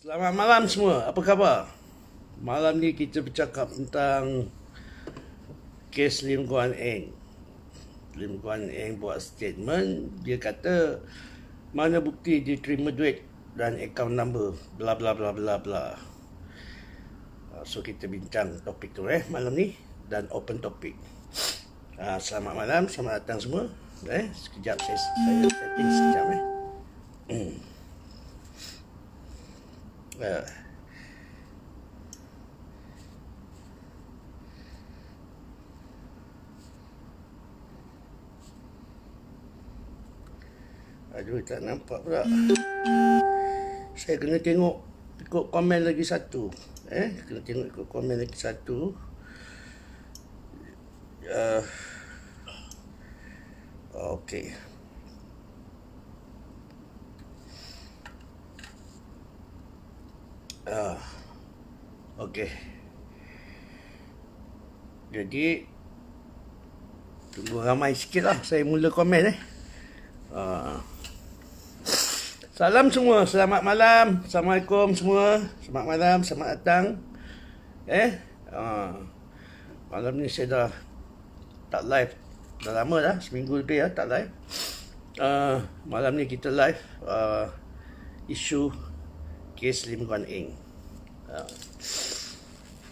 Selamat malam semua, apa khabar? Malam ni kita bercakap tentang kes Lim Guan Eng. Lim Guan Eng buat statement, dia kata mana bukti dia terima duit dan account number, bla bla bla bla bla. So kita bincang topik tu malam ni dan open topik. Selamat malam, selamat datang semua. Sekejap saya setting sekejap Aduh, tak nampak pula. Saya kena tengok ikut komen lagi satu. Kena tengok ikut komen lagi satu. Okey. Okey. Jadi tunggu ramai sikit lah saya mula komen Salam semua, selamat malam. Assalamualaikum semua. Selamat malam, selamat datang. Malam ni saya dah tak live. Dah lama dah, seminggu lebih tak live. Malam ni kita live isu kes Lim Guan Eng.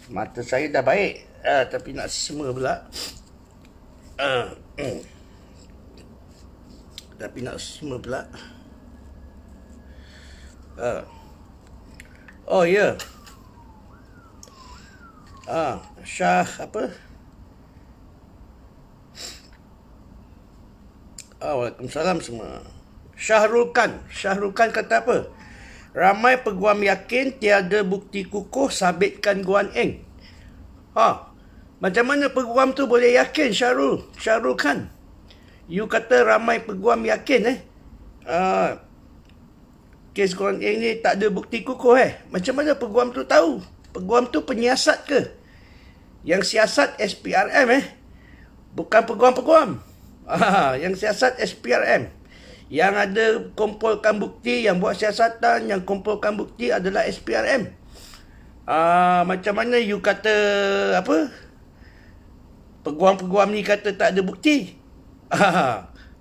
Mata saya dah baik, tapi nak semua pula. Tapi nak semua pula. Oh ya. Syah apa? Waalaikumsalam semua. Syahrul Khan kata apa? Ramai peguam yakin tiada bukti kukuh sabitkan Guan Eng. Macam mana peguam tu boleh yakin Syahrul Khan? You kata ramai peguam yakin kes Guan Eng ni tak ada bukti kukuh Macam mana peguam tu tahu? Peguam tu penyiasat ke? Yang siasat SPRM bukan peguam-peguam. Yang siasat SPRM. Yang ada kumpulkan bukti, yang buat siasatan, yang kumpulkan bukti adalah SPRM. Macam mana you kata apa? Peguam-peguam ni kata tak ada bukti.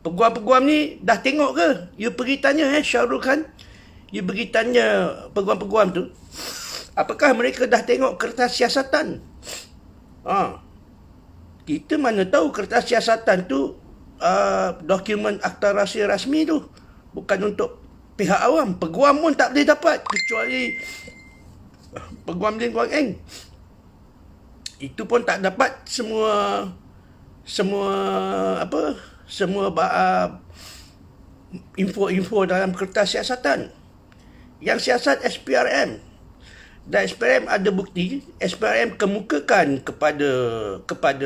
Peguam-peguam ni dah tengok ke? You pergi tanya Syahrul Khan. You pergi tanya peguam-peguam tu, apakah mereka dah tengok kertas siasatan? Kita mana tahu kertas siasatan tu dokumen akta rahsia rasmi tu bukan untuk pihak awam. Peguam pun tak boleh dapat kecuali peguam Lim Guan Eng. Itu pun tak dapat semua info-info dalam kertas siasatan. Yang siasat SPRM. Dan SPRM ada bukti, SPRM kemukakan kepada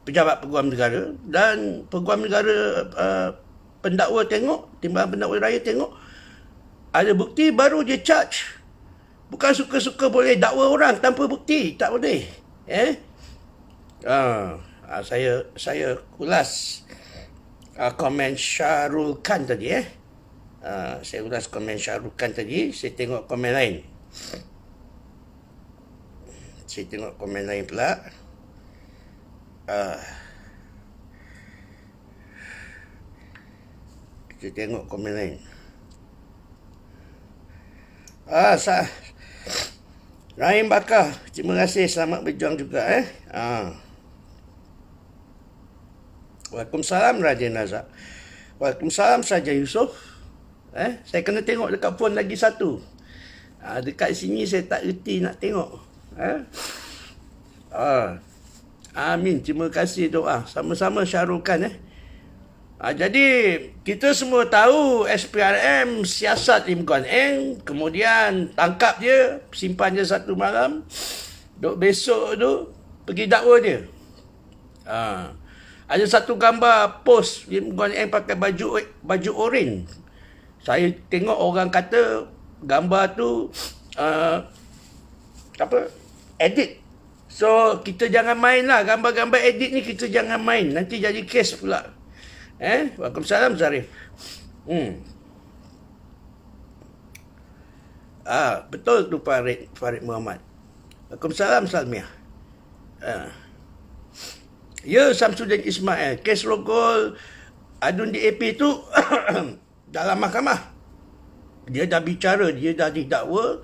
pejabat peguam negara, dan peguam negara pendakwa tengok, timbalan pendakwa raya tengok, ada bukti baru dia charge. Bukan suka-suka boleh dakwa orang tanpa bukti, tak boleh. Saya ulas komen Syahrul Khan tadi saya ulas komen Syahrul Khan tadi. Saya tengok komen lain. Pula. Kita tengok komen lain. Rahim Bakar, terima kasih, selamat berjuang juga Waalaikumsalam Raja Nazar. Waalaikumsalam Saja Yusof. Saya kena tengok dekat phone lagi satu. Dekat sini saya tak reti nak tengok. Amin, terima kasih doa. Sama-sama Syahrul Khan jadi kita semua tahu SPRM siasat Lim Guan Eng, kemudian tangkap dia, simpan dia satu malam, besok tu pergi dakwa dia. Ada satu gambar post Lim Guan Eng pakai baju oren. Saya tengok orang kata gambar tu edit. So kita jangan main lah gambar-gambar edit ni, kita jangan main, nanti jadi kes pula. Waalaikumsalam Zarif. Betul tu Farid Muhammad. Waalaikumsalam Salmiah. Ya, Samsudin Ismail, kes rogol adun DAP tu dalam mahkamah. Dia dah bicara, dia dah didakwa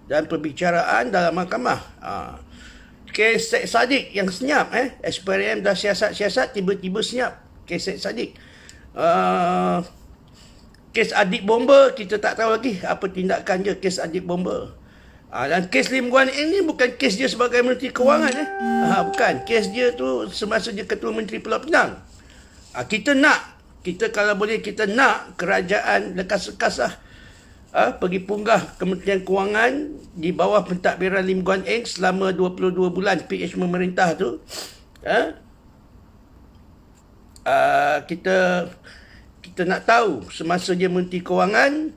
dan perbicaraan dalam mahkamah. Kes Syed Saddiq yang senyap, SPRM dah siasat-siasat, tiba-tiba senyap. Kes Syed Saddiq. Kes adik bomba, kita tak tahu lagi apa tindakan dia kes adik bomba. Dan kes Lim Guan Eng ni bukan kes dia sebagai Menteri Kewangan. Bukan. Kes dia tu semasa dia Ketua Menteri Pulau Pinang. Kita kalau boleh, kita nak kerajaan lekas-lekas pergi punggah Kementerian Kewangan di bawah pentadbiran Lim Guan Eng selama 22 bulan PH memerintah tu. Kita nak tahu semasa dia Menteri Kewangan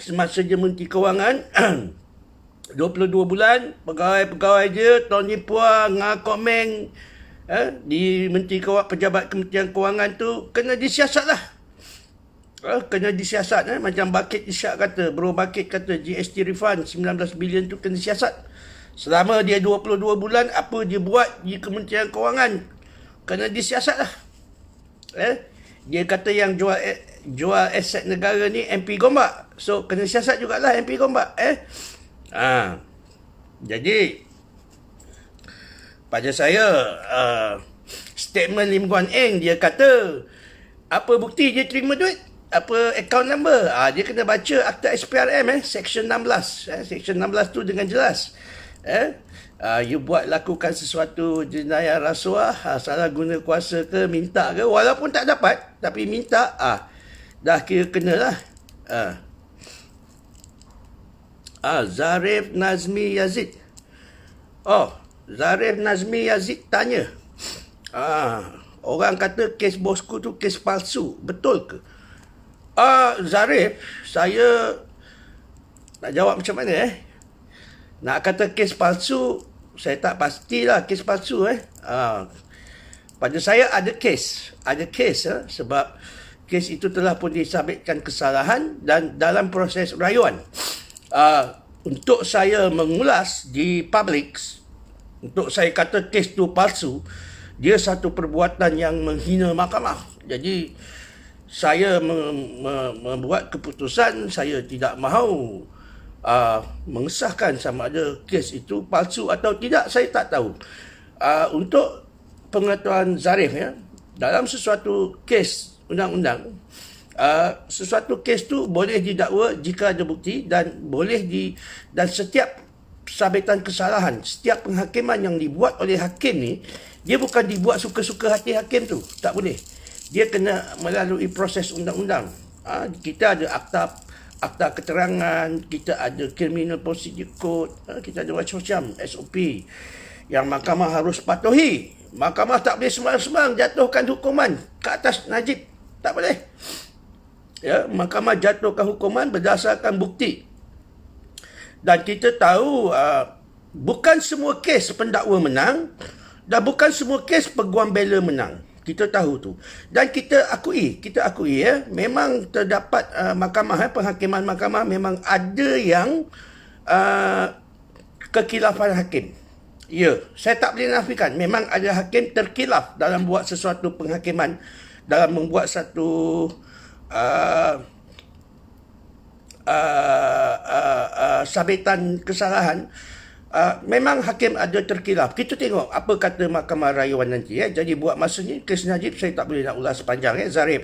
semasa dia Menteri Kewangan 22 bulan pegawai-pegawai dia Tony Puang, Nga Kok Meng di Menteri Pejabat Kementerian Kewangan tu kena disiasat lah. Kena disiasat macam Bakit Isyak kata, Bro Bakit kata GST refund 19 bilion tu kena siasat. Selama dia 22 bulan apa dia buat di Kementerian Kewangan kena disiasat lah. Dia kata yang jual aset negara ni MP Gombak. So kena siasat jugalah MP Gombak. Jadi pada saya statement Lim Guan Eng, dia kata apa bukti dia terima duit, apa account number. Dia kena baca Akta SPRM section 16. Section 16 tu dengan jelas. You lakukan sesuatu jenayah rasuah, salah guna kuasa ke, minta ke, walaupun tak dapat tapi minta, dah kira kenalah. Zarif Nazmi Yazid. Zarif Nazmi Yazid tanya, orang kata kes bosku tu kes palsu, betul ke? Zarif, saya nak jawab macam mana Nak kata kes palsu, saya tak pastilah kes palsu. Pada saya ada kes. Sebab kes itu telah pun disabitkan kesalahan dan dalam proses rayuan. Untuk saya mengulas di public, untuk saya kata kes itu palsu, dia satu perbuatan yang menghina mahkamah. Jadi saya membuat keputusan, saya tidak mahu mengesahkan sama ada kes itu palsu atau tidak, saya tak tahu. Untuk pengetahuan Zarif, dalam sesuatu kes undang-undang, sesuatu kes tu boleh didakwa jika ada bukti dan dan setiap sabitan kesalahan, setiap penghakiman yang dibuat oleh hakim ni, dia bukan dibuat suka-suka hati hakim tu, tak boleh. Dia kena melalui proses undang-undang. Kita ada akta keterangan, kita ada criminal procedure code, kita ada macam-macam SOP yang mahkamah harus patuhi. Mahkamah tak boleh sembarang-sembarang jatuhkan hukuman ke atas Najib, tak boleh. Mahkamah jatuhkan hukuman berdasarkan bukti. Dan kita tahu bukan semua kes pendakwa menang dan bukan semua kes peguam bela menang. Kita tahu tu. Dan kita akui memang terdapat penghakiman mahkamah memang ada yang kekilafan hakim. Ya, saya tak boleh nafikan. Memang ada hakim terkilaf dalam buat sesuatu penghakiman, dalam membuat satu sabitan kesalahan. Memang hakim ada terkilaf. Kita tengok apa kata Mahkamah Rayuan nanti. Jadi buat masa ni kes Najib saya tak boleh nak ulas panjang. Zarif.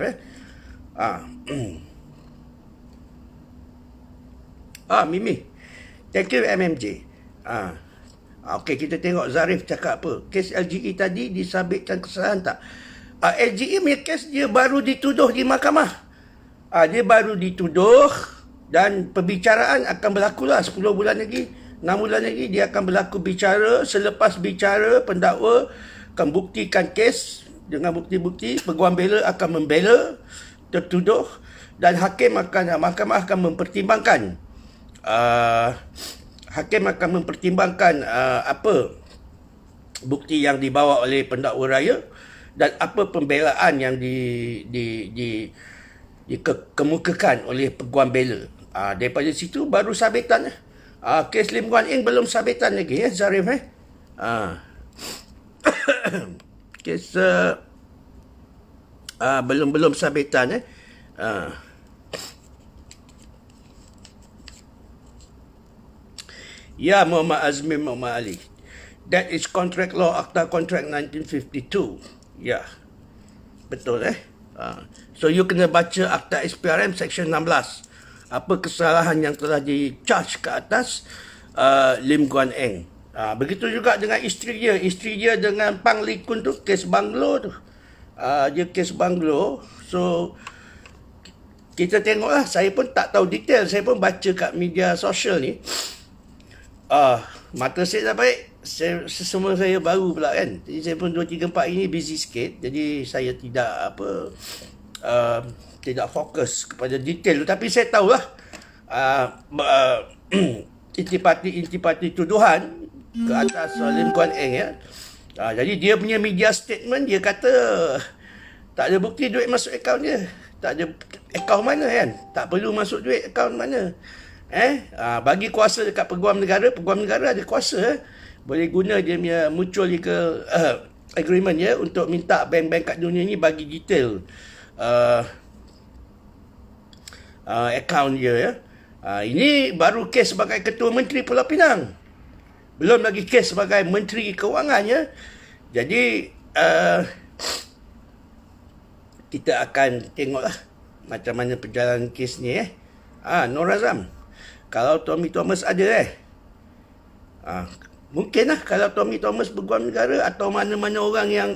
Mimi. Thank you MMJ. Okey, kita tengok Zarif cakap apa. Kes LGE tadi disabitkan kesalahan tak? LGE punya kes dia baru dituduh di mahkamah. Dia baru dituduh dan perbicaraan akan berlaku lah 10 bulan lagi. 6 bulan lagi dia akan berlaku bicara. Selepas bicara, pendakwa akan buktikan kes dengan bukti-bukti. Peguam bela akan membela tertuduh dan mahkamah akan mempertimbangkan apa bukti yang dibawa oleh pendakwa raya dan apa pembelaan yang dikemukakan oleh Peguam Bela. Daripada situ baru sabitan. Kes Lim Guan Eng belum sabitan lagi ya Zarif. Kes belum sabitan. Ya Muhammad Azmi Muhammad Ali. That is contract law, Akta Kontrak 1952. Ya. Betul So you kena baca Akta SPRM Section 16. Apa kesalahan yang telah di-charge ke atas Lim Guan Eng. Begitu juga dengan isteri dia. Isteri dia dengan Pang Lee Kun tu, kes banglo tu. Dia kes banglo. So kita tengoklah. Saya pun tak tahu detail. Saya pun baca kat media sosial ni. Mata saya dah baik. Semua saya baru pula kan. Jadi saya pun 2, 3, 4 ini busy sikit. Jadi saya tidak tidak fokus kepada detail tu. Tapi saya tahulah intipati tuduhan ke atas Lim Guan Eng ya. Jadi dia punya media statement, dia kata tak ada bukti duit masuk akaun dia. Tak ada akaun mana kan. Tak perlu masuk duit akaun mana. Bagi kuasa dekat Peguam Negara ada kuasa boleh guna dia punya mutual legal agreement ya untuk minta bank-bank kat dunia ni bagi detail akaun dia ya. Ini baru kes sebagai Ketua Menteri Pulau Pinang. Belum lagi kes sebagai Menteri Kewangan ya. Jadi kita akan tengoklah macam mana perjalanan kes ni Nur Azam. Kalau Tommy Thomas ada mungkinlah kalau Tommy Thomas Peguam Negara atau mana-mana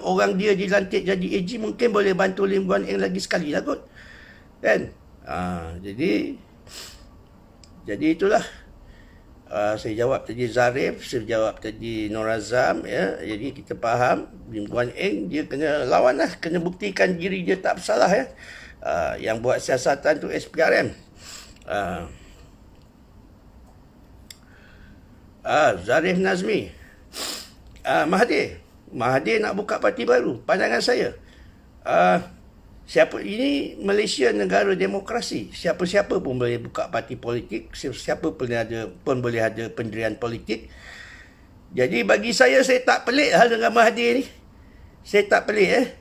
orang dia dilantik jadi AG, mungkin boleh bantu Lim Guan Eng lagi sekali lah kot. Kan? Jadi itulah. Saya jawab tadi Zarif, saya jawab tadi Nur Azam ya. Jadi kita faham Lim Guan Eng dia kena lawan lah, kena buktikan diri dia tak bersalah ya. Yang buat siasatan tu SPRM. Zarif Nazmi. Mahathir nak buka parti baru. Pandangan saya. Siapa ini Malaysia negara demokrasi. Siapa-siapa pun boleh buka parti politik. Siapa pun boleh ada pendirian politik. Jadi bagi saya tak pelik hal dengan Mahathir ni. Saya tak pelik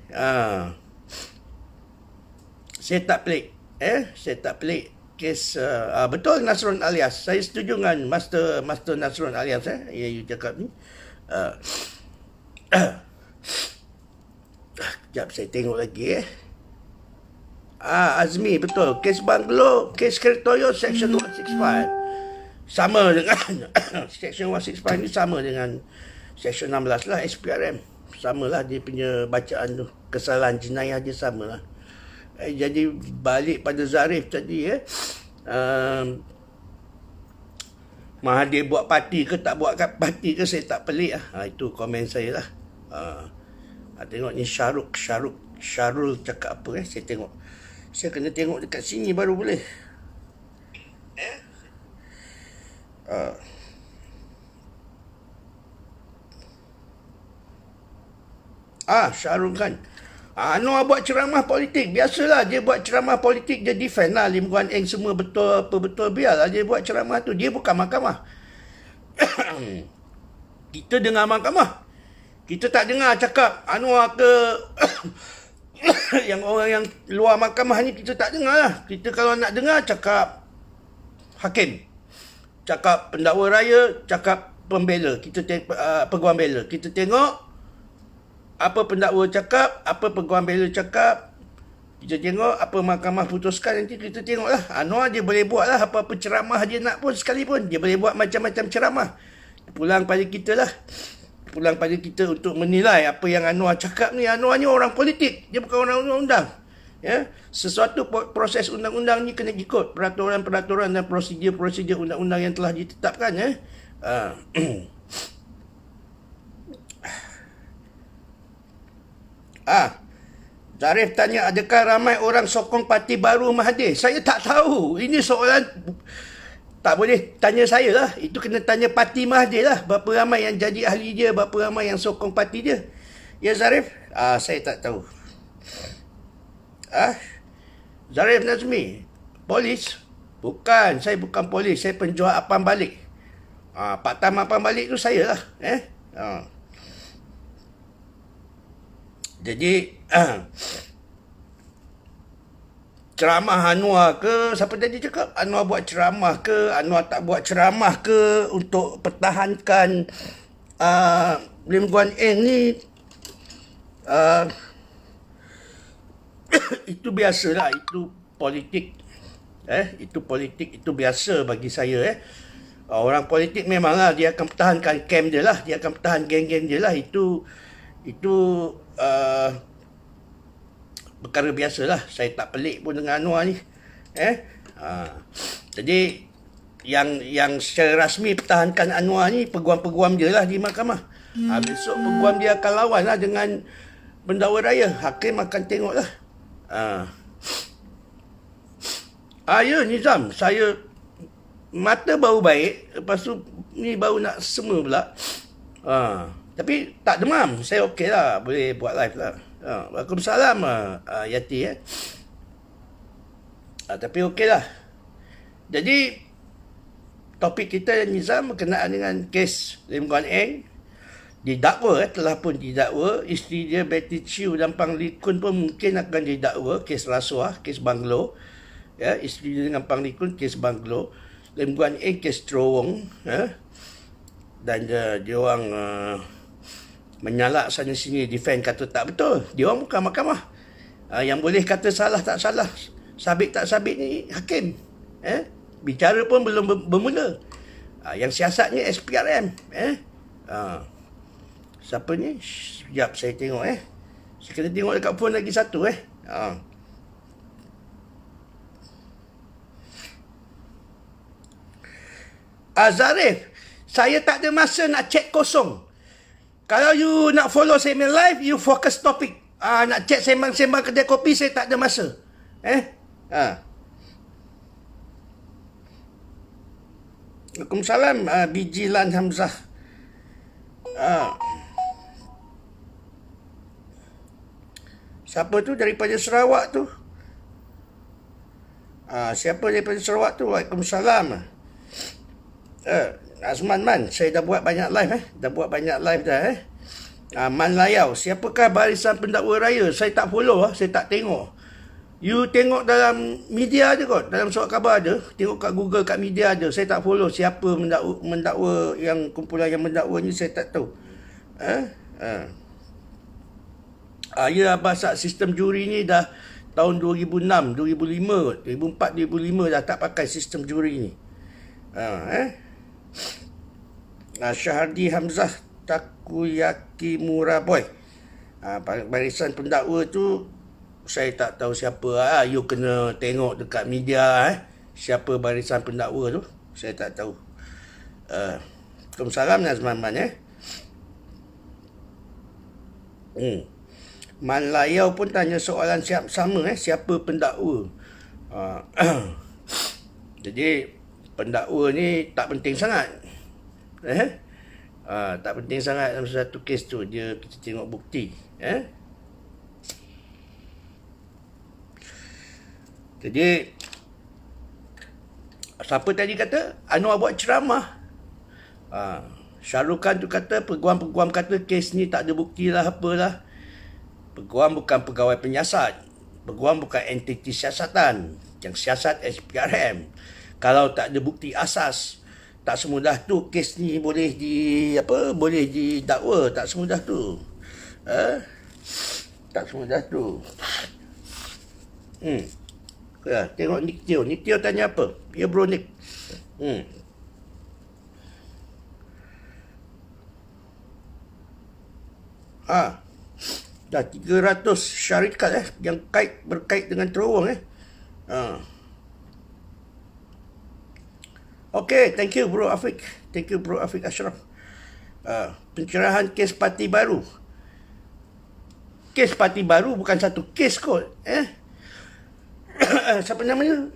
Saya tak pelik. Kes betul Nasrul Alias. Saya setuju dengan Master Nasrul Alias yang you cakap ni. Sekejap saya tengok lagi Azmi betul. Kes banglo, kes Kertoyo Section 165. Sama dengan Section 165 ni sama dengan Section 16 lah SPRM. Samalah dia punya bacaan tu. Kesalahan jenayah dia samalah. Jadi balik pada Zarif tadi Mahathir buat parti ke tak buat parti ke saya tak pelik itu komen saya lah. Tengok ni Syarul cakap apa saya tengok. Saya kena tengok dekat sini baru boleh. Syarul kan Anwar buat ceramah politik. Biasalah dia buat ceramah politik. Dia defend lah Lim Guan Eng semua betul apa betul. Biarlah dia buat ceramah tu. Dia bukan mahkamah. Kita dengar mahkamah. Kita tak dengar cakap Anwar ke yang orang yang luar mahkamah ni kita tak dengar lah. Kita kalau nak dengar cakap hakim. Cakap pendakwa raya. Cakap pembela. Peguam bela. Kita tengok apa pendakwa cakap, apa peguam bela cakap. Kita tengok apa mahkamah putuskan. Nanti kita tengoklah. Anwar dia boleh buat lah apa-apa ceramah dia nak pun sekalipun. Dia boleh buat macam-macam ceramah. Pulang pada kita lah. Pulang pada kita untuk menilai apa yang Anwar cakap ni. Anwar ni orang politik. Dia bukan orang undang-undang. Ya? Sesuatu proses undang-undang ni kena ikut peraturan-peraturan dan prosedur-prosedur undang-undang yang telah ditetapkan. Zarif tanya, adakah ramai orang sokong parti baru Mahathir? Saya tak tahu. Ini soalan tak boleh tanya saya lah. Itu kena tanya parti Mahathir lah. Berapa ramai yang jadi ahli dia, berapa ramai yang sokong parti dia. Ya Zarif? Saya tak tahu. Zarif Nazmi, polis? Bukan, saya bukan polis, saya penjual apam balik. Pak Tam apam balik tu saya lah. Jadi ceramah Anwar ke, siapa tadi cakap Anwar buat ceramah ke, Anwar tak buat ceramah ke untuk pertahankan Lim Guan Eng ni, itu biasalah, itu politik. Itu politik, itu biasa bagi saya. Orang politik memanglah dia akan pertahankan camp dia lah, dia akan pertahan geng-geng dia lah. Itu perkara biasalah. Saya tak pelik pun dengan Anwar ni. Jadi yang secara rasmi pertahankan Anwar ni peguam-peguam dia lah di mahkamah. Besok peguam dia akan lawan lah dengan pendakwa raya. Hakim akan tengok lah. Ya Nizam, saya mata baru baik, lepas tu ni baru nak semua pula. Tapi tak demam, saya okey lah, boleh buat live lah. Waalaikumsalam Yati. Tapi okey lah. Jadi topik kita Nizam berkenaan dengan kes Lim Guan Eng. Didakwa, telah pun didakwa. Isteri dia Betty Chew dan Pang Lee Kun pun mungkin akan didakwa kes rasuah, kes banglo. Isteri dia dengan Pang Lee Kun kes banglo. Lim Guan Eng kes terowong. Dan dia orang menyalak sana sini, defend kata tak betul. Dia orang bukan mahkamah. Yang boleh kata salah tak salah, sabit tak sabit ni hakim. Bicara pun belum bermula. Yang siasatnya SPRM. Siapa ni? Sekejap saya tengok. Saya kena tengok dekat phone lagi satu. Zarif, saya tak ada masa nak chat kosong. Kalau you nak follow saya main live, you fokus topik. Nak chat sembang-sembang kedai kopi, saya tak ada masa. Waalaikumsalam Bijilan Hamzah. Siapa tu daripada Sarawak tu? Siapa daripada Sarawak tu? Waalaikumsalam. Azman Man, saya dah buat banyak live dah buat banyak live dah. Man Layau, siapakah barisan pendakwa raya? Saya tak follow saya tak tengok. You tengok dalam media je kot, dalam surat khabar ada, tengok kat Google, kat media ada. Saya tak follow siapa mendakwa yang kumpulan yang mendakwa ni, saya tak tahu. Ya, Abasat sistem juri ni dah tahun 2006, 2005 kot, 2004, 2005 dah tak pakai sistem juri ni. Syahardi Hamzah Takuyaki Muraboy, barisan pendakwa tu saya tak tahu siapa. You kena tengok dekat media siapa barisan pendakwa tu, saya tak tahu. Waalaikumsalam Nazman Man. Man Layau pun tanya soalan sama siapa pendakwa. Jadi pendakwa ni tak penting sangat. Tak penting sangat dalam satu kes tu. Kita tengok bukti. Jadi siapa tadi kata Anwar buat ceramah? Syahrul Khan tu kata, peguam-peguam kata kes ni tak ada bukti lah, apalah. Peguam bukan pegawai penyiasat. Peguam bukan entiti siasatan. Yang siasat SPRM. Kalau tak ada bukti asas, tak semudah tu kes ni boleh boleh didakwa. Tak semudah tu. Tak semudah tu. Tengok Nick Teo. Nick Teo tanya apa? Ya bro Nick. Dah 300 syarikat yang berkait dengan terowong. Okay, thank you Bro Afiq. Thank you Bro Afiq Ashraf. Pencerahan kes parti baru. Kes parti baru bukan satu kes kot. Siapa namanya?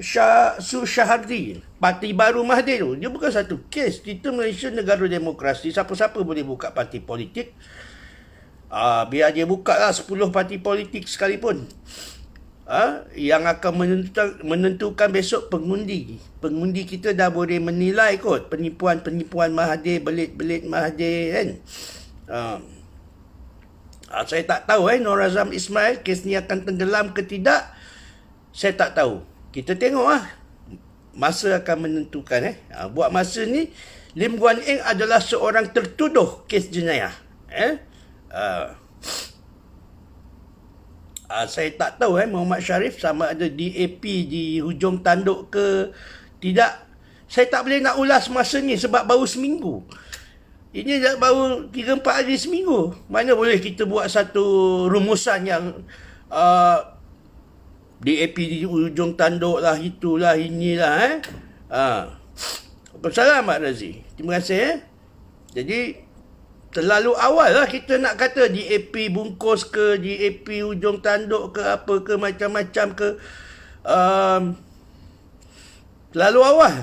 Syahardi. Parti baru Mahathir tu. Dia bukan satu kes. Kita Malaysia negara demokrasi. Siapa-siapa boleh buka parti politik. Biar dia buka lah 10 parti politik sekalipun. yang akan menentukan besok pengundi. Pengundi kita dah boleh menilai kot penipuan-penipuan Mahathir, belit-belit Mahathir kan. Saya tak tahu Nur Azam Ismail kes ni akan tenggelam ke tidak. Saya tak tahu. Kita tengok masa akan menentukan buat masa ni Lim Guan Eng adalah seorang tertuduh kes jenayah. Saya tak tahu Muhammad Sharif sama ada DAP di hujung tanduk ke tidak. Saya tak boleh nak ulas masa ni sebab baru seminggu. Ini dah baru 3-4 hari seminggu. Mana boleh kita buat satu rumusan yang DAP di hujung tanduk lah, itulah, inilah. Assalamualaikum Mak Razi. Terima kasih. Jadi terlalu awal lah kita nak kata DAP bungkus ke, DAP hujung tanduk ke, apa ke, macam-macam ke. Terlalu awal.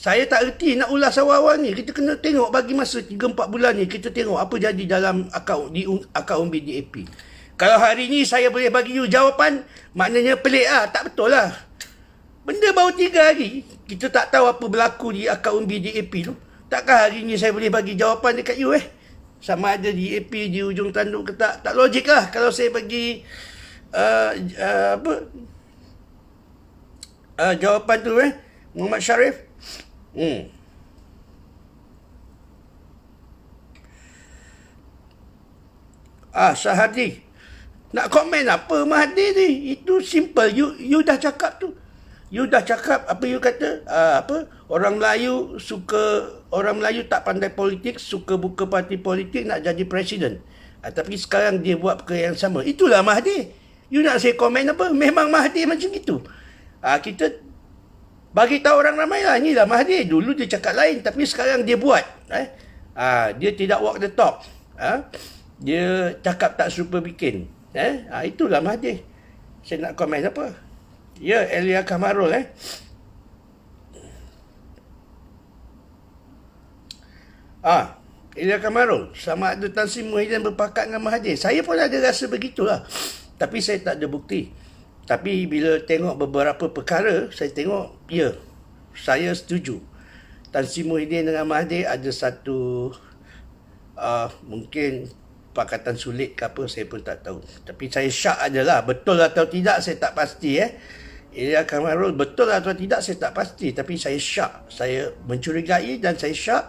Saya tak reti nak ulas awal-awal ni. Kita kena tengok bagi masa 3-4 bulan ni. Kita tengok apa jadi dalam akaun umbi DAP. Kalau hari ni saya boleh bagi you jawapan, maknanya pelik lah. Tak betul lah. Benda baru 3 hari. Kita tak tahu apa berlaku di akaun umbi DAP tu. Takkan hari ni saya boleh bagi jawapan dekat you sama ada DAP di hujung tanduk ke tak. Tak logik lah kalau saya bagi jawapan tu Muhammad Sharif. Sahaди. Nak komen apa Mahathir ni? Itu simple. You dah cakap tu. You dah cakap apa you kata? Orang Melayu tak pandai politik, suka buka parti politik nak jadi presiden. Tapi sekarang dia buat perkara yang sama. Itulah Mahathir. You nak saya komen apa? Memang Mahathir macam itu. Kita bagi tahu orang ramai lah. Inilah Mahathir. Dulu dia cakap lain tapi sekarang dia buat. Dia tidak walk the talk. Dia cakap tak serupa bikin. Itulah Mahathir. Saya nak komen apa? Ya, Elia Kamarul Elia Kamarul sama ada Tan Sri Muhyiddin berpakat dengan Mahathir. Saya pun ada rasa begitulah. Tapi saya tak ada bukti. Tapi bila tengok beberapa perkara, saya tengok ya, saya setuju. Tan Sri Muhyiddin dengan Mahathir ada satu mungkin pakatan sulit ke apa, saya pun tak tahu. Tapi saya syak adalah betul atau tidak saya tak pasti Elia Kamarul betul atau tidak saya tak pasti, tapi saya syak, saya mencurigai dan saya syak,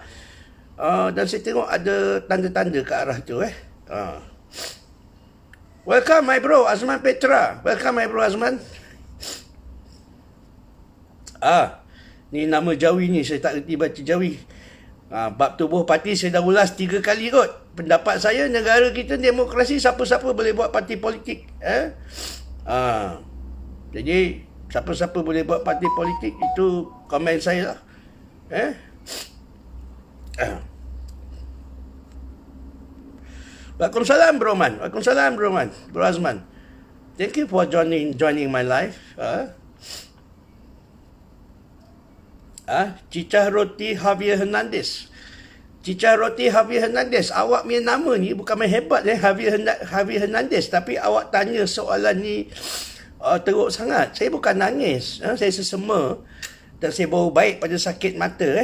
dan saya tengok ada tanda-tanda ke arah tu Welcome my bro Azman Petra. Welcome my bro Azman. Ni nama Jawi ni saya tak reti baca Jawi. Bab tubuh parti saya dah ulas 3 kali kot. Pendapat saya negara kita demokrasi, siapa-siapa boleh buat parti politik. Jadi siapa-siapa boleh buat parti politik, itu komen saya lah. Waalaikumsalam Bro Man. Waalaikumsalam Bro Man. Bro Azman. Thank you for joining my live. Cicah Roti Javier Hernandez. Cicah Roti Javier Hernandez. Awak punya nama ni bukan main hebat Javier Hernandez. Tapi awak tanya soalan ni teruk sangat. Saya bukan nangis. Saya sesema. Dan saya baru baik pada sakit mata.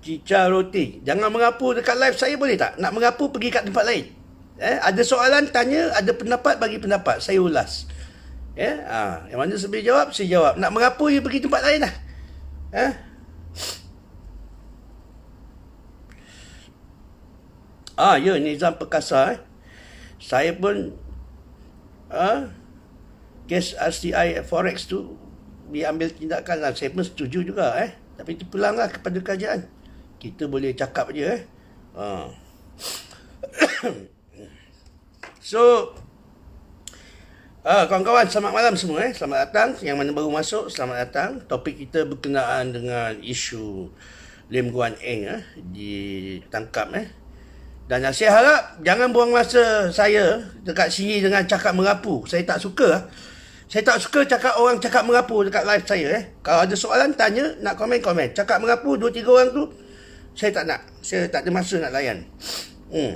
Cicah Roti. Jangan mengapu dekat live saya, boleh tak? Nak mengapu pergi kat tempat lain. Ada soalan tanya, ada pendapat bagi pendapat. Saya ulas. Yang mana saya boleh jawab, saya jawab. Nak mengapu, you pergi tempat lain lah. Ya, Nizam Perkasa. Saya pun kes RCI Forex tu diambil tindakan lah. Saya pun setuju juga tapi terpulanglah kepada kerajaan. Kita boleh cakap je So kawan-kawan, selamat malam semua Selamat datang. Yang mana baru masuk, selamat datang. Topik kita berkenaan dengan isu Lim Guan Eng ditangkap Dan saya harap jangan buang masa saya dekat sini dengan cakap merapu. Saya tak suka. Saya tak suka orang cakap merapu dekat live saya. Kalau ada soalan, tanya, nak komen-komen. Cakap merapu 2-3 orang tu, saya tak nak. Saya tak ada masa nak layan. Hmm.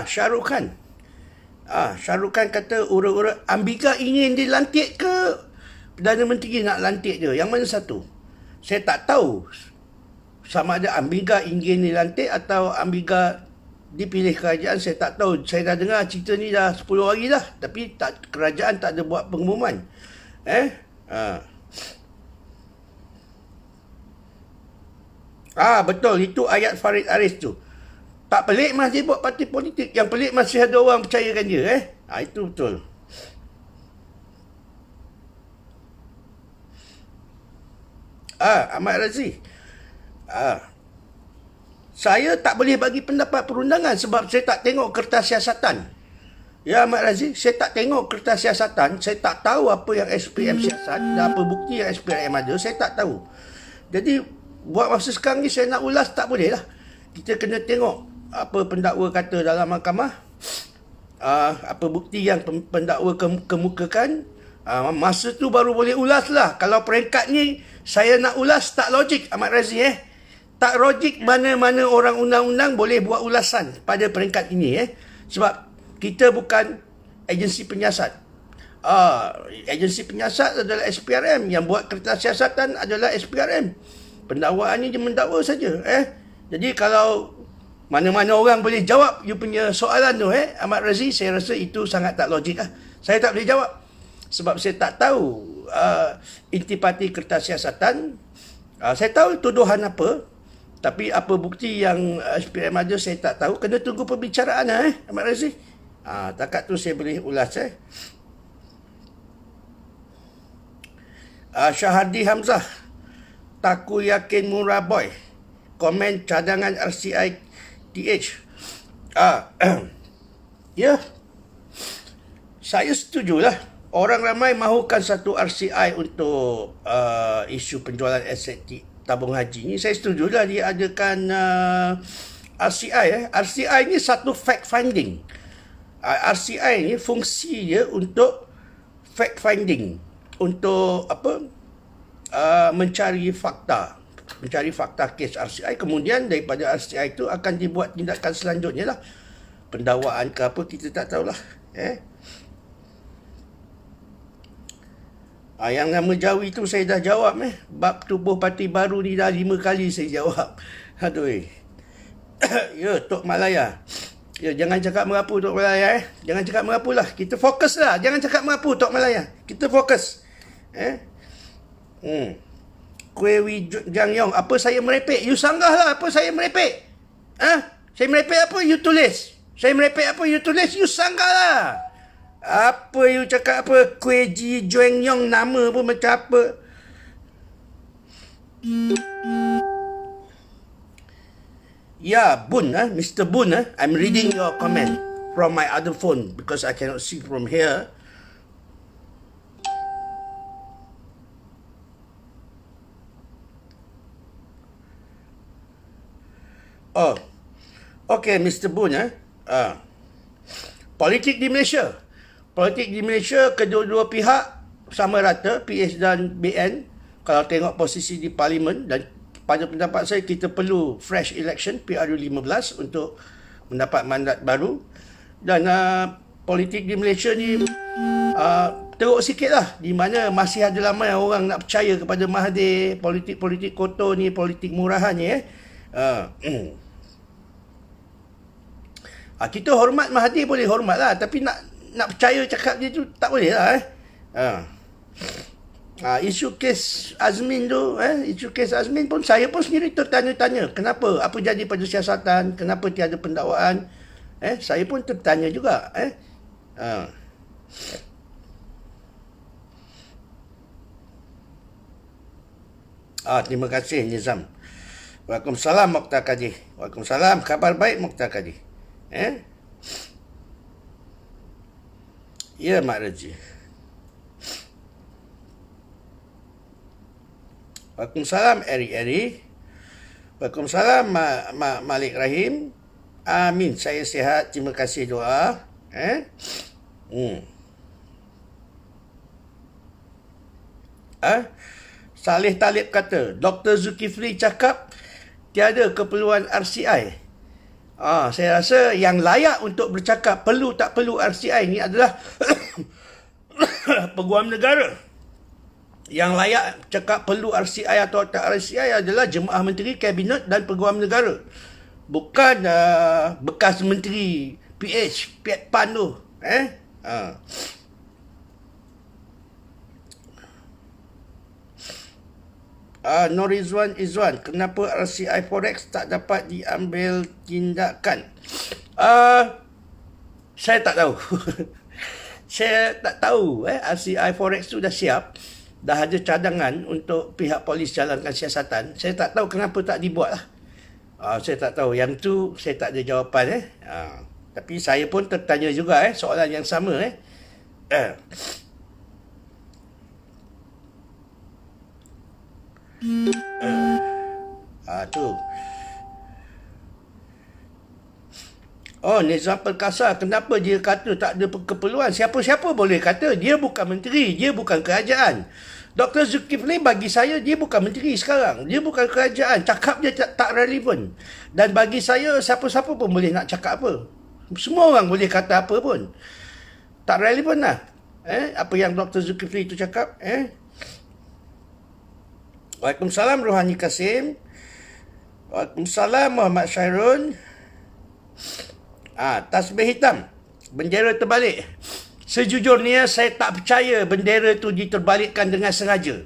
Syahrul Khan. Syahrul Khan kata ura-ura Ambika ingin dilantik ke Perdana Menteri nak lantik dia? Yang mana satu? Saya tak tahu sama ada Ambika ingin dilantik atau Ambika dipilih kerajaan. Saya tak tahu. Saya dah dengar cerita ni dah 10 hari dah. Tapi kerajaan tak ada buat pengumuman. Betul. Itu ayat Farid Aris tu. Tak pelik masih buat parti politik. Yang pelik masih ada orang percayakan dia. Itu betul. Ahmad Razi. Saya tak boleh bagi pendapat perundangan sebab saya tak tengok kertas siasatan. Ya Ahmad Razi, saya tak tengok kertas siasatan. Saya tak tahu apa yang SPM siasat dan apa bukti yang SPM ada. Saya tak tahu. Jadi, buat masa sekarang ni saya nak ulas tak boleh lah. Kita kena tengok apa pendakwa kata dalam mahkamah, apa bukti yang pendakwa kemukakan. Masa tu baru boleh ulas lah. Kalau peringkat ni saya nak ulas tak logik Ahmad Razi. Tak logik mana-mana orang undang-undang boleh buat ulasan pada peringkat ini. Sebab kita bukan agensi penyiasat. Agensi penyiasat adalah SPRM. Yang buat kertas siasatan adalah SPRM. Pendakwaan ni dia mendakwa saja. Jadi kalau mana-mana orang boleh jawab you punya soalan tu, Ahmad Razi, saya rasa itu sangat tak logik lah. Saya tak boleh jawab. Sebab saya tak tahu intipati kertas siasatan. Saya tahu tuduhan apa. Tapi apa bukti yang SPM ada saya tak tahu. Kena tunggu pembicaraan Ahmad Razi. Takat tu saya boleh ulas. Syahadi Hamzah. Taku yakin murah boy. Komen cadangan RCI TH. Ya. Saya setujulah. Orang ramai mahukan satu RCI untuk isu penjualan aset tabung haji ni. Saya setujulah dia adakan RCI. RCI ni satu fact finding. RCI ni fungsi dia untuk fact finding. Untuk mencari fakta. Mencari fakta kes RCI. Kemudian daripada RCI itu akan dibuat tindakan selanjutnya lah. Pendakwaan ke apa kita tak tahulah. Yang nama Jawi tu saya dah jawab. Bab tubuh parti baru ni dah 5 kali saya jawab. Aduh. Ya, Tok Malaya. Ya, jangan cakap merapu Tok Malaya. Jangan cakap merapu lah. Kita fokus lah. Jangan cakap merapu Tok Malaya. Kita fokus. Kue Wi Jang Yong. Apa saya merepek? You sanggah lah apa saya merepek. Saya merepek apa? You tulis. Saya merepek apa? You tulis. You sanggah lah. Apa you cakap apa? Kue Ji Jueng Yong nama pun macam apa? Ya, Bun, Mr. Bun, I'm reading your comment from my other phone because I cannot see from here. Oh, okay, Mr. Bun, politik di Malaysia. Politik di Malaysia, kedua-dua pihak sama rata, PS dan BN. Kalau tengok posisi di Parlimen, dan pada pendapat saya kita perlu fresh election PRU 15 untuk mendapat mandat baru. Dan politik di Malaysia ni teruk sikit lah, di mana masih ada ramai orang nak percaya kepada Mahathir. Politik-politik kotor ni, politik murahan ni. Kita hormat Mahathir boleh hormat lah, tapi nak percaya cakap dia tu tak boleh lah. Isu kes Azmin tu, isu kes Azmin pun saya pun sendiri tertanya-tanya kenapa, apa jadi pada siasatan, kenapa tiada pendakwaan. Saya pun tertanya juga. Terima kasih Nizam. Waalaikumsalam Mokhtar Kadi. Waalaikumsalam, khabar baik Mokhtar Kadi. Ya Mak Raji. Waalaikumsalam Eri. Waalaikumsalam Malik Rahim. Amin. Saya sihat. Terima kasih doa. Saleh Talib kata, Dr. Zulkifli cakap tiada keperluan RCI. Saya rasa yang layak untuk bercakap perlu tak perlu RCI ni adalah Peguam Negara. Yang layak cakap perlu RCI atau tak RCI adalah Jemaah Menteri, Kabinet dan Peguam Negara. Bukan bekas menteri PH, PAN tu. Nur Izwan, kenapa RCI Forex tak dapat diambil tindakan? Saya tak tahu. Saya tak tahu. RCI Forex tu dah siap. Dah ada cadangan untuk pihak polis jalankan siasatan. Saya tak tahu kenapa tak dibuat lah. Saya tak tahu. Yang tu saya tak ada jawapan. Tapi saya pun tertanya juga soalan yang sama. Tu. Nizam Perkasa, kenapa dia kata tak ada keperluan? Siapa-siapa boleh kata. Dia bukan menteri, dia bukan kerajaan. Dr. Zulkifli bagi saya, dia bukan menteri sekarang. Dia bukan kerajaan. Cakap dia tak relevan. Dan bagi saya, siapa-siapa pun boleh nak cakap apa. Semua orang boleh kata apa pun. Tak relevan lah. Apa yang Dr. Zulkifli itu cakap. Waalaikumsalam Rohani Kasim. Waalaikumsalam Muhammad Syairun. Tasbih hitam, bendera terbalik. Sejujurnya saya tak percaya bendera tu diterbalikkan dengan sengaja.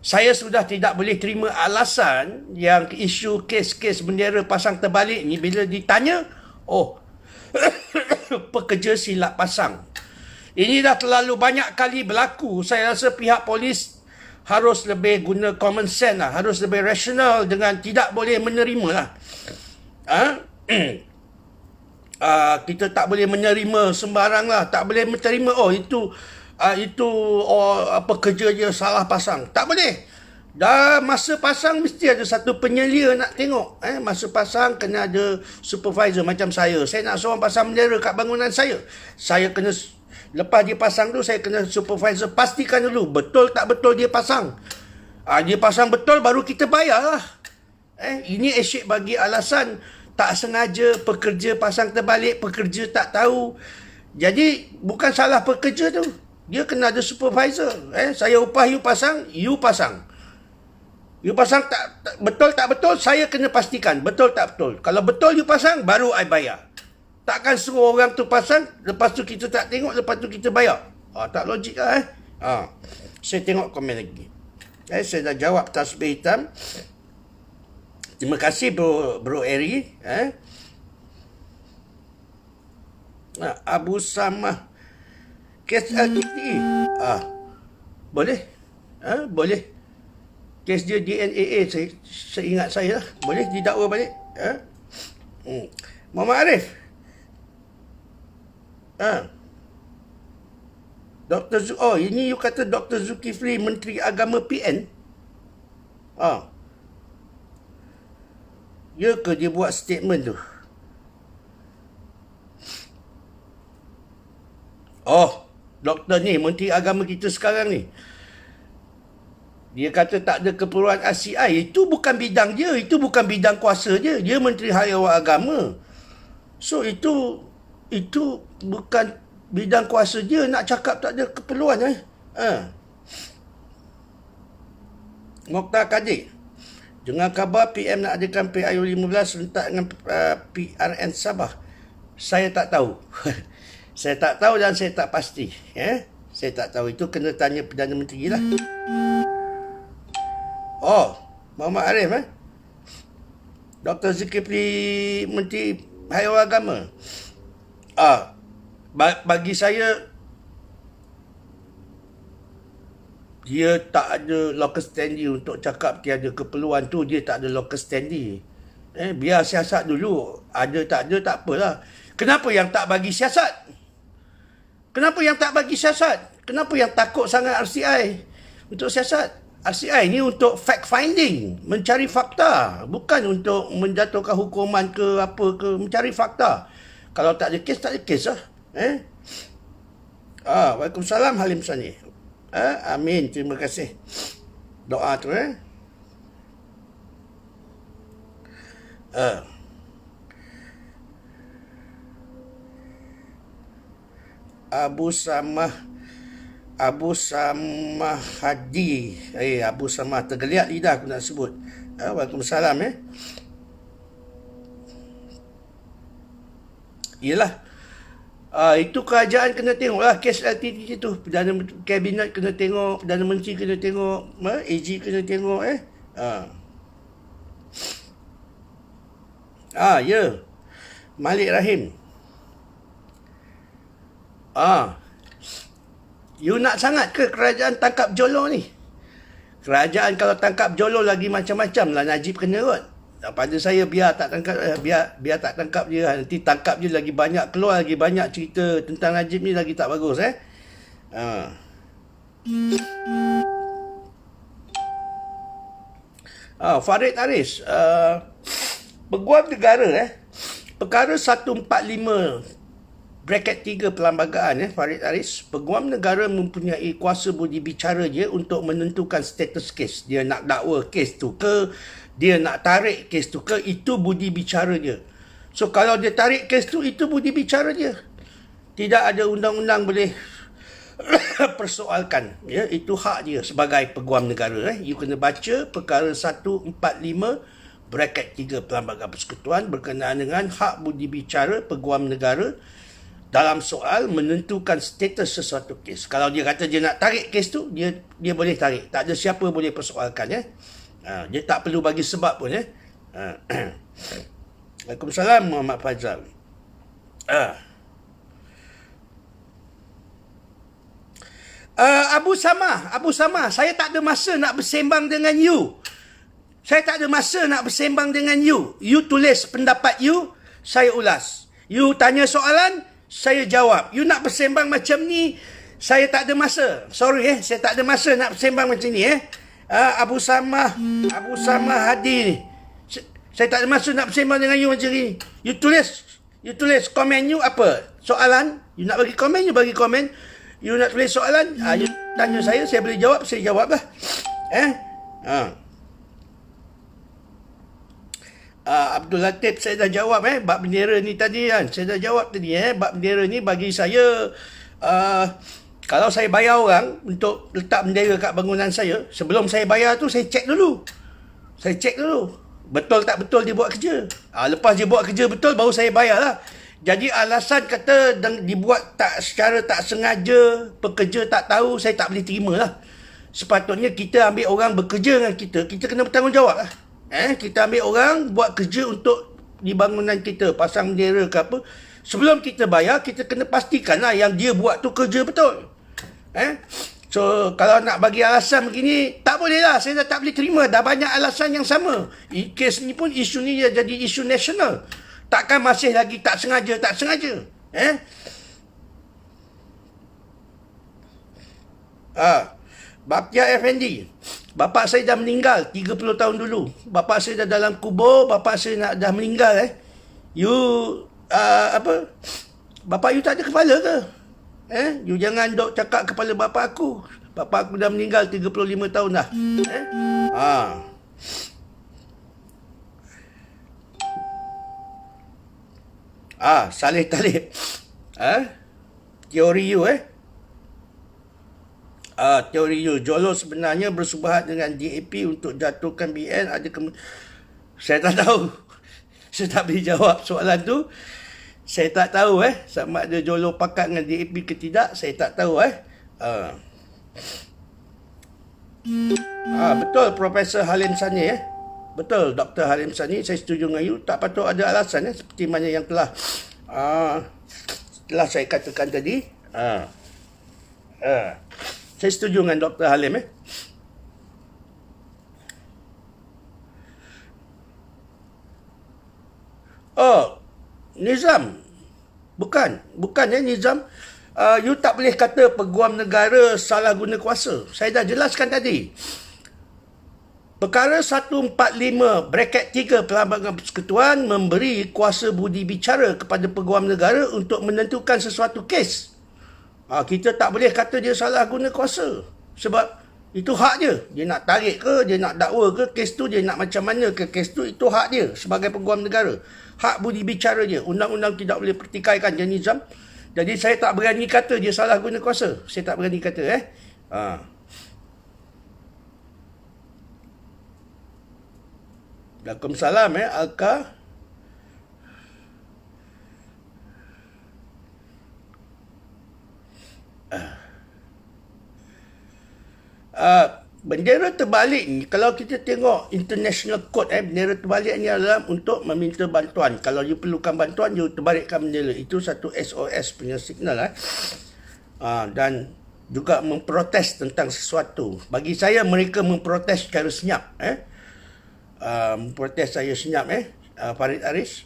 Saya sudah tidak boleh terima alasan yang isu kes-kes bendera pasang terbalik ni bila ditanya, pekerja silap pasang. Ini dah terlalu banyak kali berlaku. Saya rasa pihak polis harus lebih guna common sense lah. Harus lebih rasional dengan tidak boleh menerima lah. Kita tak boleh menerima sembarang lah. Tak boleh menerima, kerja dia salah pasang. Tak boleh. Dah masa pasang mesti ada satu penyelia nak tengok. Masa pasang kena ada supervisor macam saya. Saya nak seorang pasang bendera kat bangunan saya. Saya kena, lepas dia pasang tu, saya kena supervisor pastikan dulu betul tak betul dia pasang. Dia pasang betul baru kita bayar lah. Ini asyik bagi alasan tak sengaja pekerja pasang terbalik, pekerja tak tahu. Jadi bukan salah pekerja tu. Dia kena ada supervisor. Saya upah you pasang, you pasang. You pasang tak betul tak betul, saya kena pastikan betul tak betul. Kalau betul you pasang, baru I bayar. Takkan suruh orang tu pasang, lepas tu kita tak tengok, lepas tu kita bayar. Tak logik lah. Saya tengok komen lagi. Saya dah jawab tasbih hitam. Terima kasih Bro Eri. Abu Samah. Kes LTTE. Boleh. Boleh. Kes dia DNAA, saya ingat saya lah. Boleh didakwa balik. Muhammad Arif. Ini you kata Dr. Zulkifli Menteri Agama PN? Ya ke dia buat statement tu? Doktor ni, Menteri Agama kita sekarang ni. Dia kata tak ada keperluan RCI. Itu bukan bidang dia. Itu bukan bidang kuasa dia. Dia Menteri Harian Agama. So, itu bukan bidang kuasa dia nak cakap tak ada keperluan. Mokhtar Kadir. Dengar khabar PM nak adakan PIU15 serentak dengan PRN Sabah. Saya tak tahu. Saya tak tahu dan saya tak pasti. Saya tak tahu. Itu kena tanya Perdana Menteri lah. Muhammad Arif. Dr. Zulkifli Menteri Harian Agama. Bagi saya, dia tak ada locus standi untuk cakap tiada keperluan tu. Dia tak ada locus standi. Biar siasat dulu. Ada tak ada tak apalah. Kenapa yang tak bagi siasat? Kenapa yang tak bagi siasat? Kenapa yang takut sangat RCI untuk siasat? RCI ni untuk fact finding, mencari fakta, bukan untuk menjatuhkan hukuman ke apa ke, mencari fakta. Kalau tak ada kes, tak ada kes lah. Waalaikumsalam Halim Sani. Amin, terima kasih. Doa tu Ah. Abu Samah Hadi. Abu Samah, tergeliat lidah aku nak sebut. Waalaikumsalam. Yelah. Itu kerajaan kena tengok lah kes LTT tu. Perdana Kabinet kena tengok, Perdana Menteri kena tengok, AG kena tengok. Ya. Malik Rahim. You nak sangat ke kerajaan tangkap jolo ni? Kerajaan kalau tangkap jolo lagi macam-macam lah Najib kena kot. Pada saya biar tak tangkap, biar tak tangkap dia. Nanti tangkap dia lagi banyak, keluar lagi banyak cerita tentang Najib ni, lagi tak bagus. Farid Aris, Peguam Negara, perkara 145 bracket 3 perlembagaan, Farid Aris. Peguam negara mempunyai kuasa budi bicara dia untuk menentukan status kes. Dia nak dakwa kes tu ke, dia nak tarik kes tu ke, itu budi bicara dia. So kalau dia tarik kes tu, itu budi bicara dia. Tidak ada undang-undang boleh persoalkan. Itu hak dia sebagai peguam negara. You kena baca perkara 145 bracket 3 perlembagaan persekutuan berkenaan dengan hak budi bicara peguam negara dalam soal menentukan status sesuatu kes. Kalau dia kata dia nak tarik kes tu, dia boleh tarik. Tak ada siapa boleh persoalkan. Dia tak perlu bagi sebab pun. Waalaikumsalam Muhammad Fazal. Abu Samah, saya tak ada masa nak bersembang dengan you. Saya tak ada masa nak bersembang dengan you. You tulis pendapat you, saya ulas. You tanya soalan, saya jawab. You nak bersembang macam ni, saya tak ada masa. Sorry saya tak ada masa nak bersembang macam ni Abu Samah Hadi ni. Saya tak ada masa nak bersembang dengan you macam ni. You tulis komen you apa? Soalan, you nak bagi komen, you bagi komen. You nak tulis soalan, you tanya saya boleh jawab, saya jawab lah. Abdul Latif, saya dah jawab bab bendera ni tadi kan. Saya dah jawab tadi bab bendera ni bagi saya, kalau saya bayar orang untuk letak bendera kat bangunan saya, sebelum saya bayar tu saya cek dulu. Betul tak betul dia buat kerja. Lepas dia buat kerja betul, baru saya bayar lah. Jadi alasan kata dibuat secara tak sengaja, pekerja tak tahu, saya tak boleh terima lah. Sepatutnya kita ambil orang bekerja dengan kita kena bertanggungjawab lah. Kita ambil orang buat kerja untuk di bangunan kita, pasang bendera ke apa. Sebelum kita bayar, kita kena pastikan lah yang dia buat tu kerja betul. So, kalau nak bagi alasan begini, tak boleh lah. Saya dah tak boleh terima. Dah banyak alasan yang sama. Kes ni pun, isu ni jadi isu nasional. Takkan masih lagi tak sengaja. Baptia Effendi, bapa saya dah meninggal 30 tahun dulu. Bapa saya dah dalam kubur, bapa saya dah meninggal. You bapa you tak ada kepala ke? You jangan dok cakap kepala bapa aku. Bapa aku dah meninggal 35 tahun dah. Saleh Talib. Teori you teori you, Jolo sebenarnya bersubahat dengan DAP untuk jatuhkan BN. Saya tak tahu. Saya tak boleh jawab soalan tu. Saya tak tahu sama ada Jolo pakat dengan DAP ke tidak. Saya tak tahu betul Profesor Halim Sani betul Dr. Halim Sani, saya setuju dengan you. Tak patut ada alasan seperti mana yang telah saya katakan tadi. Saya setuju dengan Dr. Halim. Nizam. Bukan Nizam. You tak boleh kata peguam negara salah guna kuasa. Saya dah jelaskan tadi. Perkara 145 bracket 3 Perlembagaan Persekutuan memberi kuasa budi bicara kepada peguam negara untuk menentukan sesuatu kes. Kita tak boleh kata dia salah guna kuasa. Sebab Itu hak dia. Dia nak tarik ke, dia nak dakwa ke, kes tu dia nak macam mana ke kes tu, itu hak dia sebagai peguam negara. Hak budi bicara dia. Undang-undang tidak boleh pertikaikan dia nizam. Jadi saya tak berani kata dia salah guna kuasa. Saya tak berani kata Waalaikumsalam Alka. Bendera terbalik ni, kalau kita tengok international code, bendera terbalik ni adalah untuk meminta bantuan. Kalau you perlukan bantuan, you terbalikkan bendera. Itu satu SOS punya signal. Dan juga memprotes tentang sesuatu. Bagi saya, mereka memprotes secara senyap. Memprotes saya senyap. Farid Aris.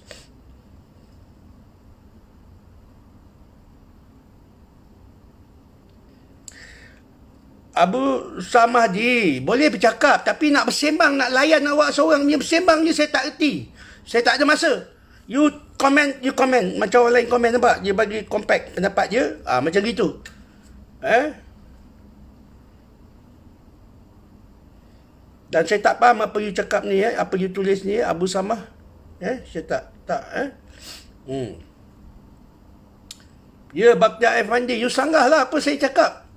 Abu Samadi, boleh bercakap tapi nak bersembang, nak layan awak seorang ni bersembang ni saya tak erti. Saya tak ada masa. You comment. Macam orang lain komen, nampak? Dia bagi compact pendapat dia. Macam gitu. Dan saya tak faham apa you cakap ni, apa you tulis ni, Abu Samah. Saya tak. Ya, Bakhtiar Effendi, you sanggah lah apa saya cakap.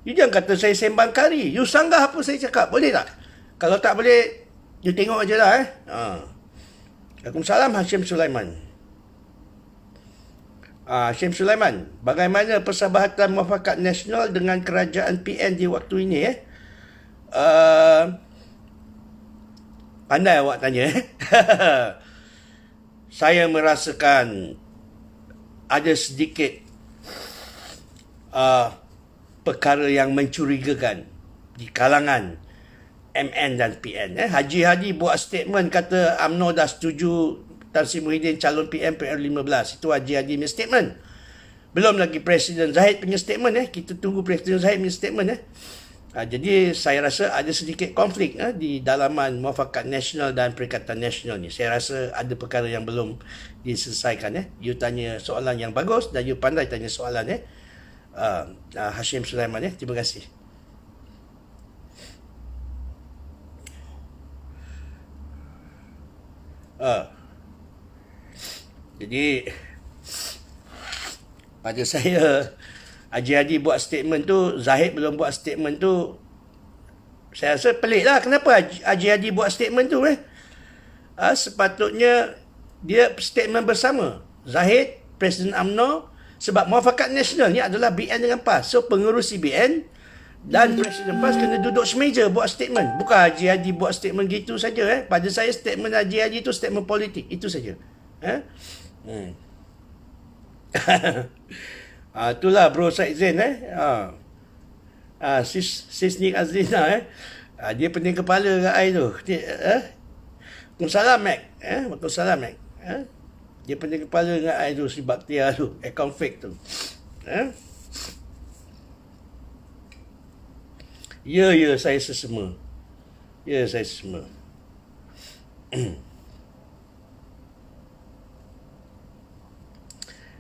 You jangan kata saya sembang kari. You sanggah apa saya cakap. Boleh tak? Kalau tak boleh, you tengok je lah. Waalaikumsalam Hashim Sulaiman. Hashim Sulaiman, bagaimana persahabatan muafakat nasional dengan kerajaan PN di waktu ini? Pandai awak tanya. Saya merasakan ada sedikit perkara yang mencurigakan di kalangan MN dan PN. Haji Hadi buat statement kata UMNO dah setuju Tan Sri Muhyiddin calon PM PR15. Itu Haji Hadi punya statement. Belum lagi Presiden Zahid punya statement. Kita tunggu Presiden Zahid punya statement. Jadi saya rasa ada sedikit konflik di dalaman Muafakat Nasional dan Perikatan Nasional ni. Saya rasa ada perkara yang belum diselesaikan. You tanya soalan yang bagus dan you pandai tanya soalan. Hashim Sulaiman, terima kasih. Jadi pada saya, Haji Hadi buat statement tu, Zahid belum buat statement tu, saya rasa pelik lah. Kenapa Haji Hadi buat statement tu? Sepatutnya dia statement bersama Zahid, Presiden UMNO. Sebab Muafakat Nasional ni adalah BN dengan PAS. So pengerusi BN dan Presiden PAS kena duduk semeja buat statement. Bukan Haji Hadi buat statement gitu saja. Pada saya statement Haji Hadi tu statement politik. Itu saja. Itulah Bro Said Zain. Sis Nik Azlina. Dia pening kepala kat air tu. Waalaikumsalam Mac. Waalaikumsalam Mac. Dia pening kepala dengan air tu, si Bakhtiar tu, account fake tu. Ya, saya sesama.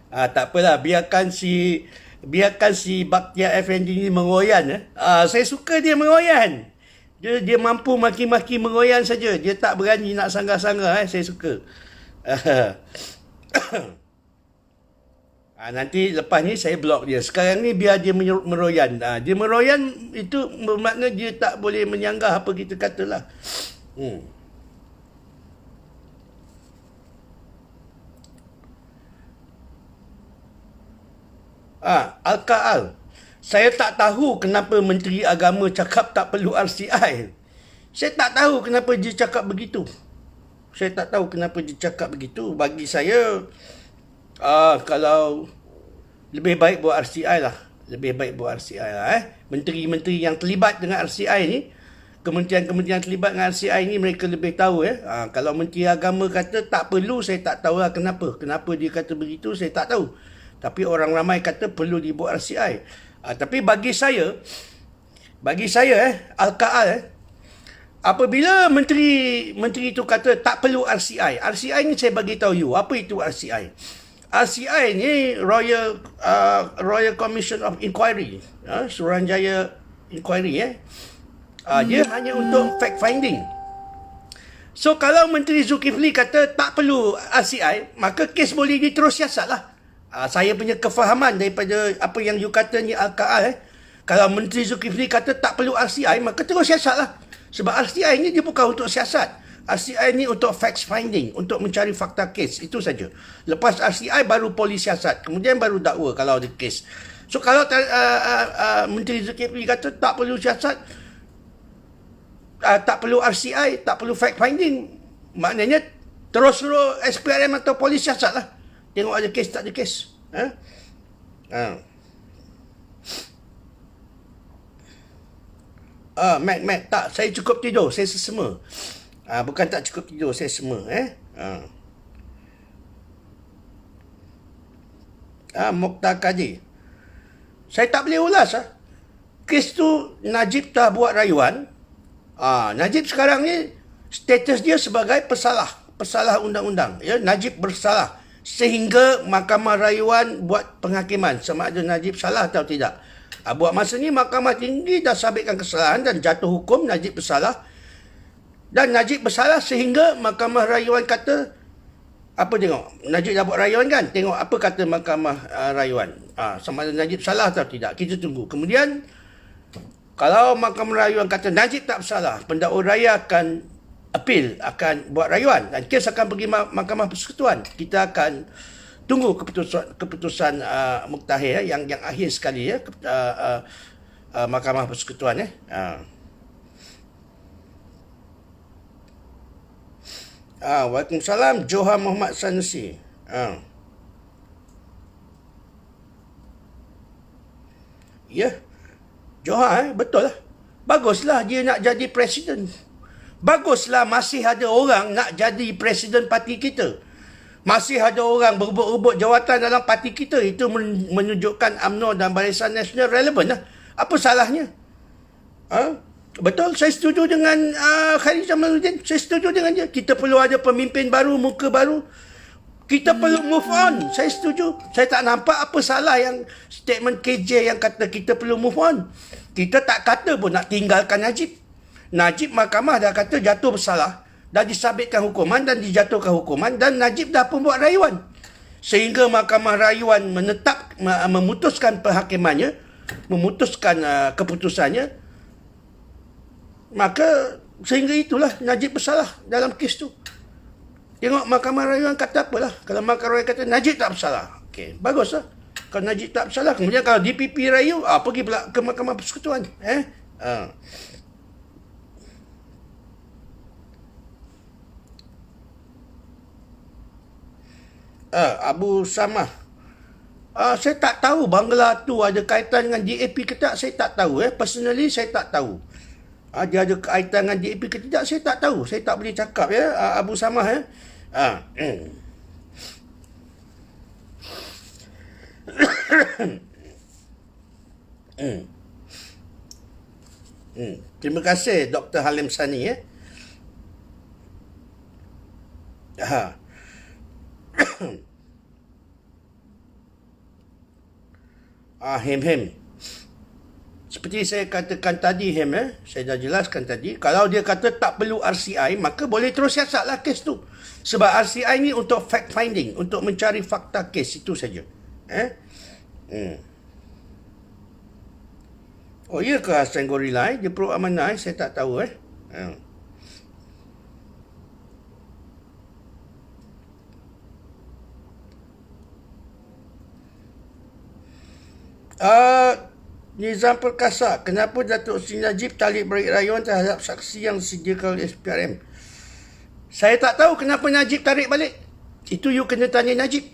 Tak apalah, biarkan si Bakhtiar Effendi ni mengoyan. Saya suka dia mengoyan. Dia mampu maki-maki mengoyan saja. Dia tak berani nak sanggah-sanggah. Saya suka. Nanti lepas ni saya blok dia. Sekarang ni biar dia meroyan. Dia meroyan itu bermakna dia tak boleh menyanggah apa kita katalah. Al-Ka'al. Saya tak tahu kenapa Menteri Agama cakap tak perlu RCI. Saya tak tahu kenapa dia cakap begitu. Bagi saya, kalau lebih baik buat RCI lah. Menteri-menteri yang terlibat dengan RCI ni, kementerian-kementerian terlibat dengan RCI ni, mereka lebih tahu. Kalau Menteri Agama kata tak perlu, saya tak tahu lah kenapa. Kenapa dia kata begitu, saya tak tahu. Tapi orang ramai kata perlu dibuat RCI. Tapi bagi saya, Al-Ka'al, apabila menteri itu kata tak perlu RCI ni saya bagi tahu you, apa itu RCI? RCI ni Royal Commission of Inquiry, Suruhanjaya Inquiry. Dia hanya untuk fact finding. So kalau Menteri Zulkifli kata tak perlu RCI, maka kes boleh diterus siasat lah. Saya punya kefahaman daripada apa yang you kata ni Al-Kaal. Kalau Menteri Zulkifli kata tak perlu RCI, maka terus siasat lah. Sebab RCI ni dia bukan untuk siasat. RCI ni untuk fact finding, untuk mencari fakta kes. Itu saja. Lepas RCI baru polis siasat. Kemudian baru dakwa kalau ada kes. So kalau Menteri Zulkifli kata tak perlu siasat, tak perlu RCI, tak perlu fact finding, maknanya terus suruh SPRM atau polis siasat lah. Tengok ada kes tak ada kes. Mac, tak, saya cukup tidur, saya sesema. Bukan tak cukup tidur, saya sema. Mokhtar Kadir. Saya tak boleh ulas. Kes tu Najib dah buat rayuan. Najib sekarang ni status dia sebagai pesalah undang-undang. Ya, Najib bersalah. Sehingga Mahkamah Rayuan buat penghakiman sama ada Najib salah atau tidak. Buat masa ni Mahkamah Tinggi dah sabitkan kesalahan dan jatuh hukum Najib bersalah. Dan Najib bersalah sehingga Mahkamah Rayuan kata, apa tengok? Najib dah buat rayuan kan? Tengok apa kata Mahkamah Rayuan. Sama ada Najib salah atau tidak. Kita tunggu. Kemudian, kalau Mahkamah Rayuan kata Najib tak bersalah, pendakwa raya akan appeal, akan buat rayuan. Dan kes akan pergi Mahkamah Persekutuan. Kita akan tunggu keputusan Muktahir yang akhir sekali ya. Mahkamah Persekutuan ya. Waalaikumsalam, Johan Muhammad Sanusi. Ya, Johan betul lah. Baguslah dia nak jadi presiden. Baguslah masih ada orang nak jadi presiden parti kita. Masih ada orang berebut-rebut jawatan dalam parti kita. Itu menunjukkan UMNO dan Barisan Nasional relevan lah. Apa salahnya? Betul, saya setuju dengan Khalid Jamaluddin. Saya setuju dengan dia. Kita perlu ada pemimpin baru, muka baru. Kita perlu move on. Saya setuju. Saya tak nampak apa salah yang statement KJ yang kata kita perlu move on. Kita tak kata pun nak tinggalkan Najib. Najib mahkamah dah kata jatuh bersalah. Dah disabitkan hukuman dan dijatuhkan hukuman. Dan Najib dah pun buat rayuan. Sehingga Mahkamah Rayuan memutuskan penghakimannya. Memutuskan keputusannya. Maka sehingga itulah Najib bersalah dalam kes tu. Tengok Mahkamah Rayuan kata apalah. Kalau Mahkamah Rayuan kata Najib tak bersalah. Okey, baguslah. Kalau Najib tak bersalah, kemudian kalau DPP rayu, pergi pula ke Mahkamah Persekutuan. Abu Samah. Saya tak tahu Bangla tu ada kaitan dengan DAP ke tak, saya tak tahu. Personally, saya tak tahu. Dia ada kaitan dengan DAP ke tidak, saya tak tahu. Saya tak boleh cakap ya, Abu Samah ya. Terima kasih Dr. Halim Sani ya. Hem. Seperti saya katakan tadi, saya dah jelaskan tadi, kalau dia kata tak perlu RCI, maka boleh terus siasatlah kes tu. Sebab RCI ni untuk fact finding, untuk mencari fakta kes, itu saja. Oh, iya ke Hassan Gorilla? Dia pro amanah, saya tak tahu. Nizam Perkasa, kenapa Datuk Seri Najib tarik balik rayuan terhadap saksi yang disediakan oleh SPRM? Saya tak tahu kenapa Najib tarik balik. Itu you kena tanya Najib.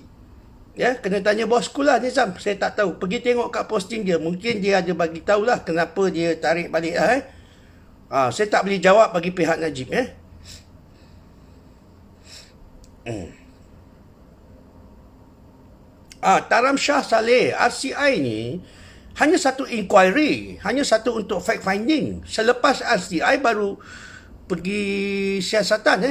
Ya, kena tanya bosku lah Nizam. Saya tak tahu. Pergi tengok kat posting dia. Mungkin dia ada bagi tahulah kenapa dia tarik balik lah. Saya tak boleh jawab bagi pihak Najib. Taram Shah Saleh, RCI ni hanya satu inquiry, hanya satu untuk fact finding. Selepas RCI baru pergi siasatan,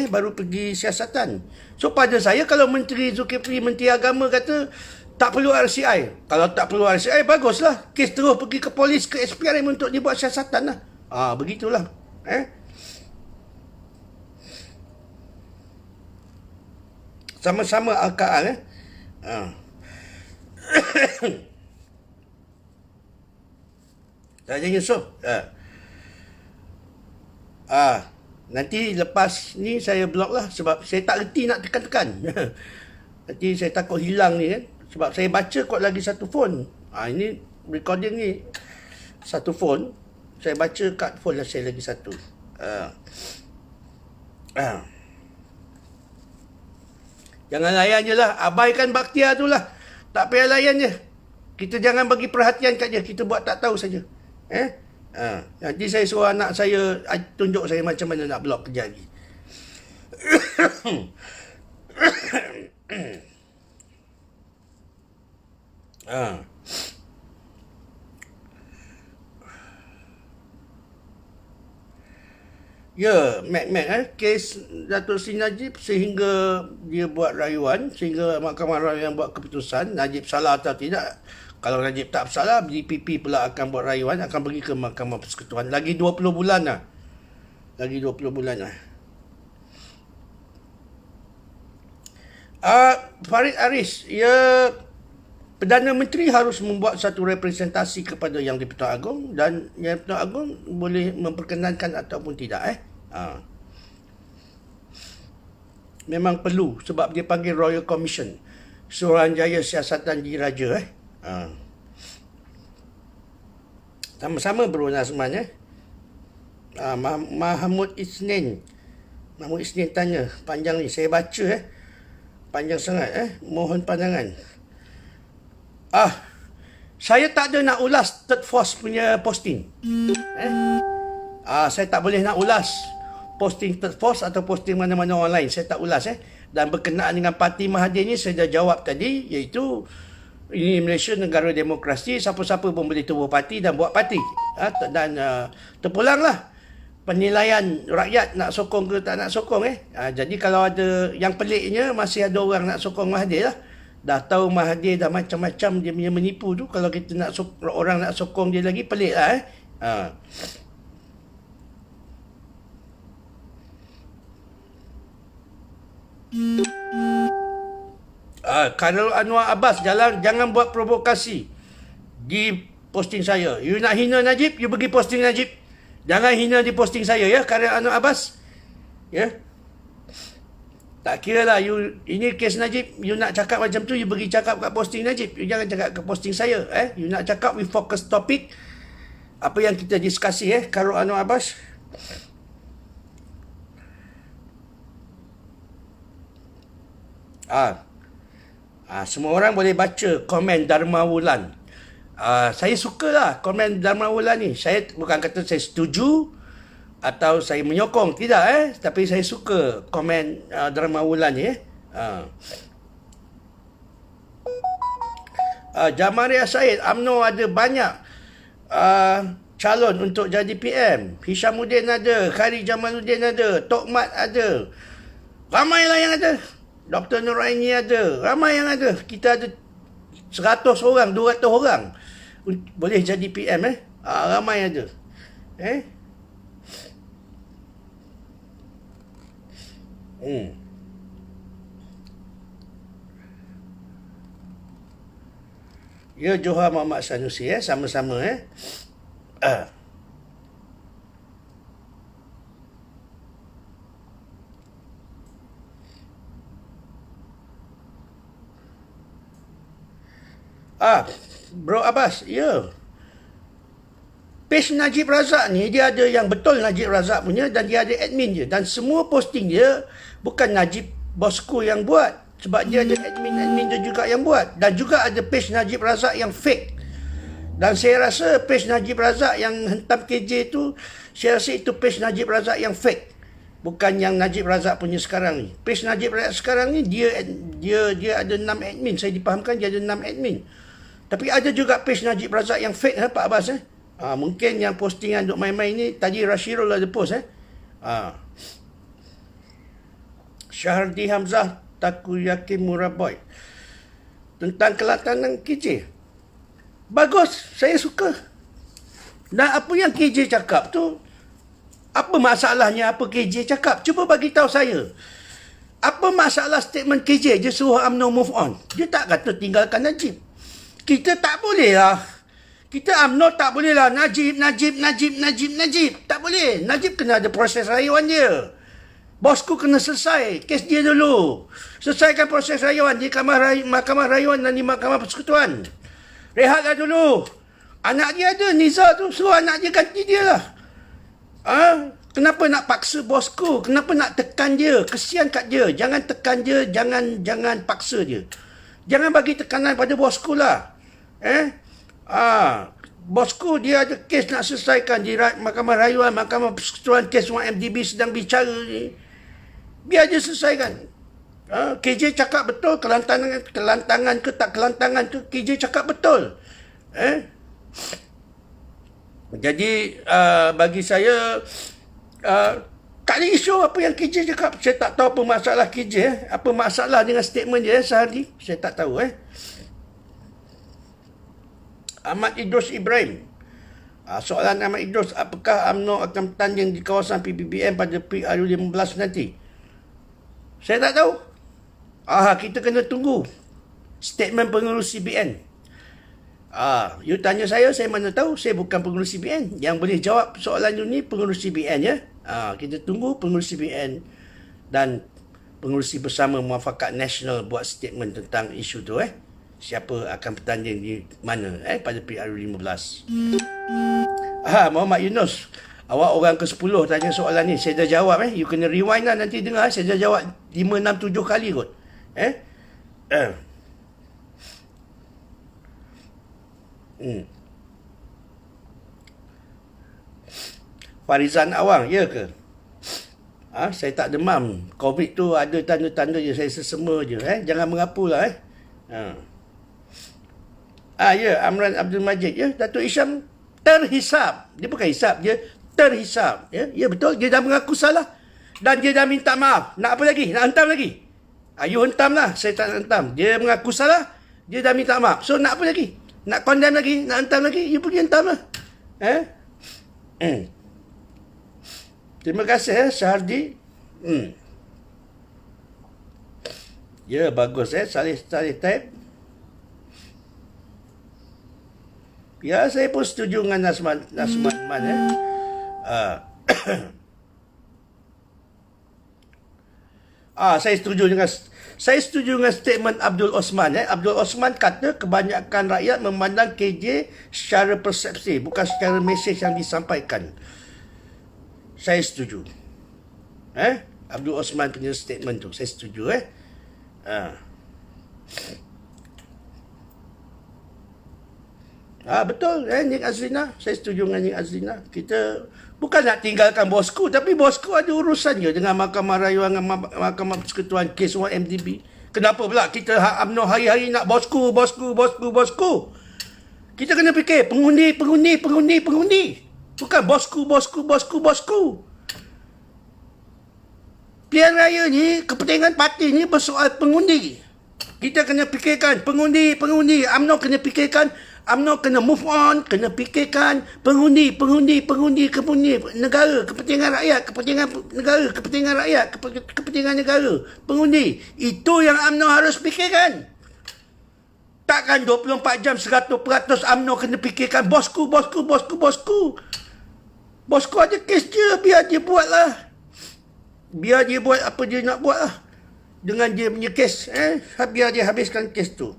So pada saya, kalau Menteri Zulkifli, Menteri Agama kata tak perlu RCI. Kalau tak perlu RCI, baguslah. Kes terus pergi ke polis, ke SPRM untuk dibuat siasatan lah. Begitulah. Sama-sama AKR. Raja Yusof. Nanti lepas ni saya blok lah sebab saya tak reti nak tekan-tekan. Nanti saya takut hilang ni kan. Sebab saya baca kot lagi satu phone. Ini recording ni satu phone. Saya baca kat phone lah saya lagi satu. Jangan layan je lah. Abaikan Bakhtiar tu lah. Tak payah layan je. Kita jangan bagi perhatian kat dia. Kita buat tak tahu saja. Nanti saya suruh anak saya tunjuk saya macam mana nak blok kerja lagi. Ya, Mac kes Datuk Seri Najib sehingga dia buat rayuan, sehingga Mahkamah Rayuan buat keputusan Najib salah atau tidak. Kalau Najib tak bersalah, DPP pula akan buat rayuan, akan pergi ke Mahkamah Persekutuan. Lagi 20 bulan lah. Lagi 20 bulan lah. Farid Aris, Perdana Menteri harus membuat satu representasi kepada Yang di-Pertuan Agong dan Yang di-Pertuan Agong boleh memperkenankan ataupun tidak. Memang perlu sebab dia panggil Royal Commission, Suruhanjaya Siasatan Diraja. Sama-sama Bro Nazman. Mahmud Isnin tanya panjang ni, saya baca panjang sangat. Mohon pandangan. Saya tak ada nak ulas Third Force punya posting. Saya tak boleh nak ulas posting Third Force atau posting mana-mana online. Saya tak ulas. Dan berkenaan dengan Parti Mahathir ni, saya dah jawab tadi, iaitu ini Malaysia negara demokrasi, siapa-siapa pun boleh tubuh parti dan buat parti. Dan terpulanglah penilaian rakyat nak sokong ke tak nak sokong. Jadi kalau ada yang peliknya, masih ada orang nak sokong Mahathir lah. Dah tahu Mahathir dah macam-macam dia punya menipu tu. Kalau kita nak orang nak sokong dia lagi, pelik lah. Khairul Anwar Abbas, jangan buat provokasi di posting saya. You nak hina Najib, you pergi posting Najib. Jangan hina di posting saya, ya Khairul Anwar Abbas. Tak kira lah, ini kes Najib, you nak cakap macam tu, you pergi cakap kat posting Najib. You jangan cakap kat posting saya. You nak cakap, we focus topik apa yang kita diskusi. Khairul Anwar Abbas. Semua orang boleh baca komen Dharma Wulan. Saya sukalah komen Dharma Wulan ni. Saya bukan kata saya setuju atau saya menyokong, tidak. Tapi saya suka komen Dharma Wulan ni. Jamaria Said, UMNO ada banyak calon untuk jadi PM. Hishamuddin ada, Khairi Jamaluddin ada, Tok Mat ada. Ramailah yang ada. Dr. Nuraini ada. Ramai yang ada. Kita ada 100 orang, 200 orang boleh jadi PM. Ramai ada. Ya, Johar Muhammad Sanusi, sama-sama. Bro Abbas, ya. Page Najib Razak ni, dia ada yang betul Najib Razak punya dan dia ada admin je. Dan semua posting dia bukan Najib bosku yang buat. Sebab dia ada admin dia juga yang buat. Dan juga ada page Najib Razak yang fake. Dan saya rasa page Najib Razak yang hentam KJ tu, saya rasa itu page Najib Razak yang fake. Bukan yang Najib Razak punya sekarang ni. Page Najib Razak sekarang ni, dia ada 6 admin. Saya dipahamkan dia ada 6 admin. Tapi ada juga page Najib Razak yang fake, Pak Abbas. Mungkin yang postingan duk main-main ni, tadi Rashirul ada post. Syahrdi Hamzah, Takoyaki Muraboy. Tentang kelatanan KJ. Bagus, saya suka. Dan apa yang KJ cakap tu, apa masalahnya apa KJ cakap? Cuba bagi tahu saya. Apa masalah statement KJ je suruh UMNO move on? Dia tak kata tinggalkan Najib. Kita tak boleh lah. Kita UMNO tak boleh lah. Najib. Tak boleh. Najib kena ada proses rayuan dia. Bosku kena selesai kes dia dulu. Selesaikan proses rayuan di Mahkamah Rayuan dan di Mahkamah Persekutuan. Rehatlah dulu. Anak dia ada, Niza tu. Suruh anak dia ganti dia lah. Kenapa nak paksa bosku? Kenapa nak tekan dia? Kesian kat dia. Jangan tekan dia. Jangan paksa dia. Jangan bagi tekanan pada bosku lah. Bosku dia ada kes nak selesaikan di Mahkamah Rayuan, Mahkamah Persekutuan, kes 1MDB sedang bicara ni. Biar dia selesaikan. KJ cakap betul. Kelantangan ke tak kelantangan tu, KJ cakap betul. Jadi bagi saya tak ada isu apa yang KJ cakap. Saya tak tahu apa masalah KJ. Apa masalah dengan statement dia Sahardi. Saya tak tahu. Ahmad Idrus Ibrahim. Soalan Ahmad Idrus, apakah UMNO akan bertanding di kawasan PBBM pada PRU15 nanti? Saya tak tahu. Kita kena tunggu statement pengurus CBN. You tanya saya mana tahu. Saya bukan pengurus CBN. Yang boleh jawab soalan you ni pengurus CBN ya. Kita tunggu pengurus CBN dan pengurusi bersama Muafakat Nasional buat statement tentang isu tu siapa akan bertanding di mana pada PRU15. Muhammad Yunus, awak orang ke-10 tanya soalan ni. Saya dah jawab You kena rewind lah nanti dengar. Saya dah jawab 5, 6, 7 kali kot. Farizan Awang, ya ke? Saya tak demam. COVID tu ada tanda-tanda je. Saya sesema je. Jangan mengapulah. Ya, Amran Abdul Majid. Ya, Datuk Isham terhisap. Dia bukan hisap, dia terhisap. Ya, betul. Dia dah mengaku salah. Dan dia dah minta maaf. Nak apa lagi? Nak hentam lagi? You hentam lah. Saya tak hentam. Dia mengaku salah. Dia dah minta maaf. So, nak apa lagi? Nak condemn lagi? Nak hentam lagi? You pergi hentam lah. Terima kasih Sahardi. Ya, bagus Salih type. Ya, saya pun setuju dengan Nasman Man. Saya setuju dengan statement Abdul Osman. Abdul Osman kata kebanyakan rakyat memandang KJ secara persepsi, bukan secara mesej yang disampaikan. Saya setuju. Abdul Osman punya statement tu, saya setuju. Betul, Nik Azlina. Saya setuju dengan Nik Azlina. Kita bukan nak tinggalkan bosku, tapi bosku ada urusannya dengan Mahkamah Rayuan, dengan Mahkamah Persekutuan, kes 1MDB. Kenapa pula kita UMNO hari-hari nak bosku? Kita kena fikir pengundi. Bukan bosku. Pilihan raya ni, kepentingan parti ni bersoal pengundi. Kita kena fikirkan pengundi. UMNO kena fikirkan, UMNO kena move on, kena fikirkan pengundi, negara, kepentingan rakyat, kepentingan negara, pengundi. Itu yang UMNO harus fikirkan. Takkan 24 jam 100% UMNO kena fikirkan bosku. Bosku ada kes dia, biar dia buat lah. Biar dia buat apa dia nak buat lah. Dengan dia punya kes, biar dia habiskan kes tu.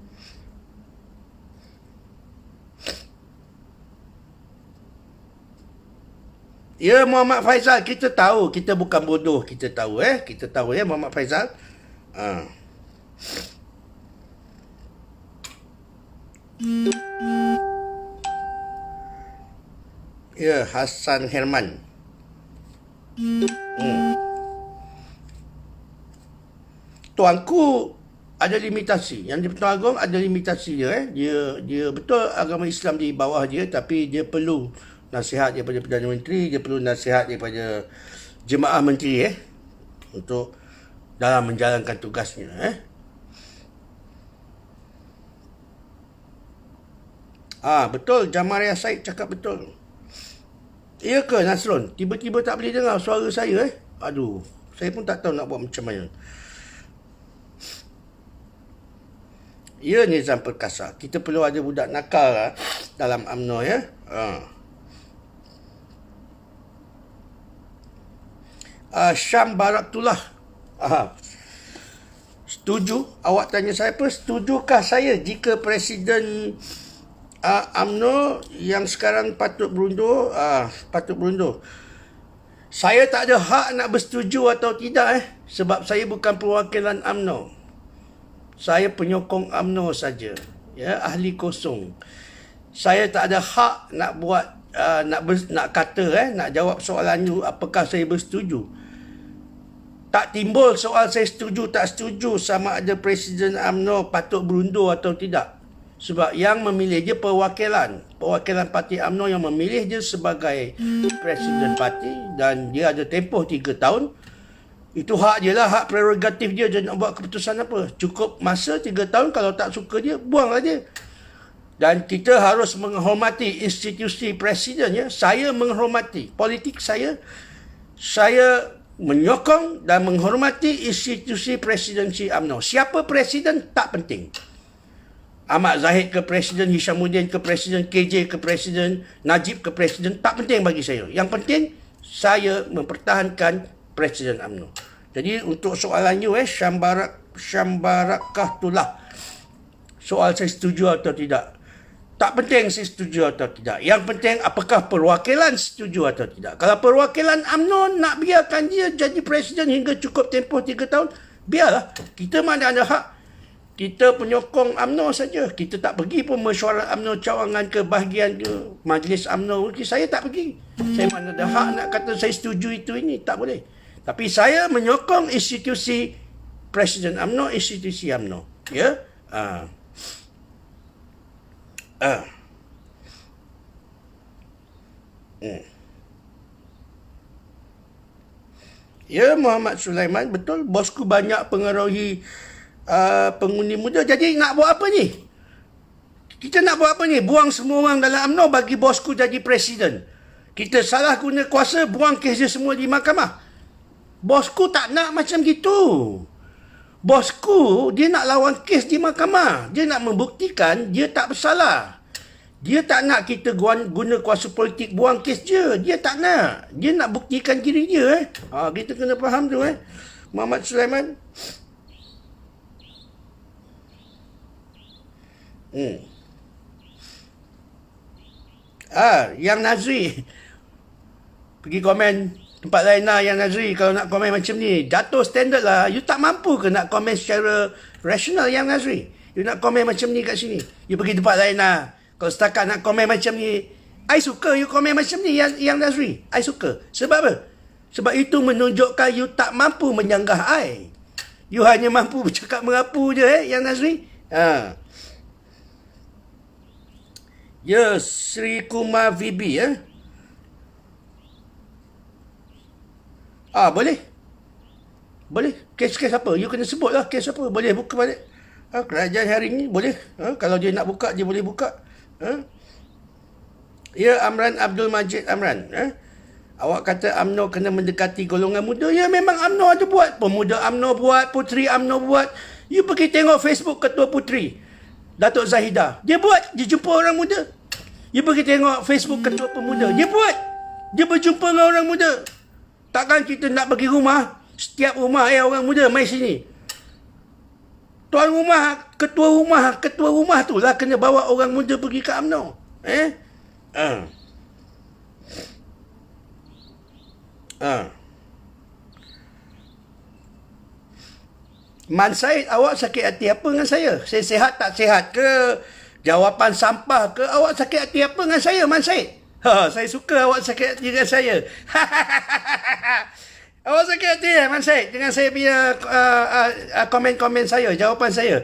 Ya, Muhammad Faizal, kita tahu. Kita bukan bodoh, kita tahu. Kita tahu Muhammad Faizal. Ya, Hassan Herman. Tuanku ada limitasi. Yang di-Pertuan Agong ada limitasi dia. Dia betul agama Islam di bawah dia, tapi dia perlu nasihat daripada Perdana Menteri, dia perlu nasihat daripada jemaah menteri untuk dalam menjalankan tugasnya. Betul, Jamaria Said cakap betul. Ya ke Nasrul? Tiba-tiba tak boleh dengar suara saya Aduh, saya pun tak tahu nak buat macam mana. Ya Nizam Perkasa, kita perlu ada budak nakal lah dalam UMNO ya. Syam Baraktullah. Setuju? Awak tanya saya apa? Setujukah saya jika Presiden UMNO yang sekarang patut berundur? Patut berundur. Saya tak ada hak nak bersetuju atau tidak sebab saya bukan perwakilan UMNO. Saya penyokong UMNO saja. Ya, ahli kosong. Saya tak ada hak nak buat nak kata nak jawab soalan you apakah saya bersetuju. Tak timbul soal saya setuju tak setuju sama ada Presiden UMNO patut berundur atau tidak. Sebab yang memilih dia perwakilan parti UMNO yang memilih dia sebagai Presiden parti dan dia ada tempoh 3 tahun. Itu hak dia lah, hak prerogatif dia nak buat keputusan apa. Cukup masa 3 tahun, kalau tak suka dia, buanglah dia. Dan kita harus menghormati institusi presiden ya. Saya menghormati politik saya menyokong dan menghormati institusi presidensi UMNO. Siapa presiden tak penting. Ahmad Zahid ke presiden, Hishamuddin ke presiden, KJ ke presiden, Najib ke presiden, tak penting bagi saya. Yang penting saya mempertahankan Presiden UMNO. Jadi untuk soalan you Syambarakatullah, soal saya setuju atau tidak, tak penting saya setuju atau tidak. Yang penting apakah perwakilan setuju atau tidak. Kalau perwakilan UMNO nak biarkan dia jadi presiden hingga cukup tempoh 3 tahun, biarlah. Kita mana ada hak. Kita penyokong UMNO saja. Kita tak pergi pun mesyuarat UMNO cawangan ke bahagian ke majlis UMNO. Saya tak pergi. Saya mana ada hak nak kata saya setuju itu ini. Tak boleh. Tapi saya menyokong institusi Presiden UMNO, institusi UMNO. Ya. Ya, Muhammad Sulaiman, betul. Bosku banyak pengaruhi pengundi muda. Jadi nak buat apa ni? Kita nak buat apa ni? Buang semua orang dalam UMNO bagi bosku jadi presiden. Kita salah guna kuasa, buang kes dia semua di mahkamah. Bosku tak nak macam gitu. Bosku, dia nak lawan kes di mahkamah. Dia nak membuktikan dia tak bersalah. Dia tak nak kita guna kuasa politik buang kes dia. Dia tak nak. Dia nak buktikan diri dia. Kita kena faham tu Muhammad Sulaiman. Yang Nazri pergi komen tempat lain lah Yang Nazri. Kalau nak komen macam ni, jatuh standard lah. You tak mampu ke nak komen secara rasional Yang Nazri? You nak komen macam ni kat sini, you pergi tempat lain lah. Kalau setakat nak komen macam ni, I suka you komen macam ni Yang Nazri. I suka. Sebab apa? Sebab itu menunjukkan you tak mampu menyanggah I. You hanya mampu bercakap merapu je Yang Nazri. Ya, Sri Kumar VB boleh. Boleh. Kes-kes apa? You kena sebut lah kes apa. Boleh buka balik. Kerajaan hari ni boleh. Kalau dia nak buka, dia boleh buka. Ya, Amran Abdul Majid Amran. Awak kata UMNO kena mendekati golongan muda. Ya, memang UMNO ada buat. Pemuda UMNO buat. Puteri UMNO buat. You pergi tengok Facebook Ketua Puteri Datuk Zahidah. Dia buat. Dia jumpa orang muda. You pergi tengok Facebook Ketua Pemuda. Dia buat. Dia berjumpa dengan orang muda. Takkan kita nak pergi rumah, setiap rumah orang muda mai sini. Tuan rumah, ketua rumah tu lah kena bawa orang muda pergi ke UMNO. Man Said, awak sakit hati apa dengan saya? Saya sihat tak sihat ke? Jawapan sampah ke? Awak sakit hati apa dengan saya, Man Said? Saya suka awak sakit hati dengan saya. Awak sakit hati Man Said dengan saya punya komen-komen saya, jawapan saya.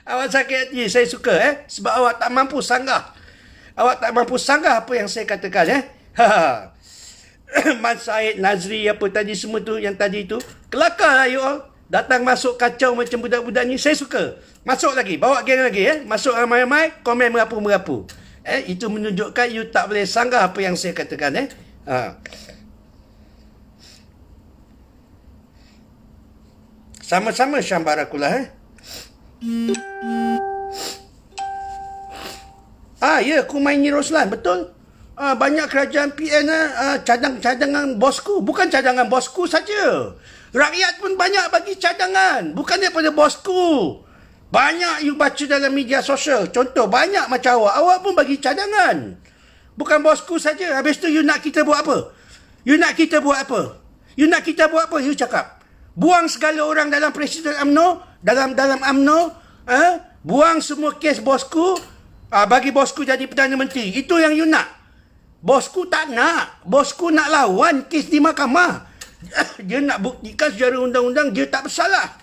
Awak sakit hati, saya suka sebab awak tak mampu sanggah. Awak tak mampu sanggah apa yang saya katakan Man Said, Nazri, apa tadi semua tu, yang tadi tu. Kelakarlah you all. Datang masuk kacau macam budak-budak ni, saya suka. Masuk lagi, bawa geng lagi Masuk ramai-ramai, komen merapu-merapu. Itu menunjukkan you tak boleh sanggah apa yang saya katakan. Sama-sama Syam Barakullah. Ya, Kumaini Roslan, betul. Banyak kerajaan PN cadangan bosku. Bukan cadangan bosku saja. Rakyat pun banyak bagi cadangan. Bukan daripada bosku. Banyak you baca dalam media sosial. Contoh, banyak macam awak pun bagi cadangan. Bukan bosku saja. Habis tu you nak kita buat apa? You nak kita buat apa? You cakap. Buang segala orang dalam Presiden UMNO, dalam UMNO, buang semua kes bosku, bagi bosku jadi Perdana Menteri. Itu yang you nak. Bosku tak nak. Bosku nak lawan kes di mahkamah. Dia nak buktikan secara undang-undang dia tak bersalah.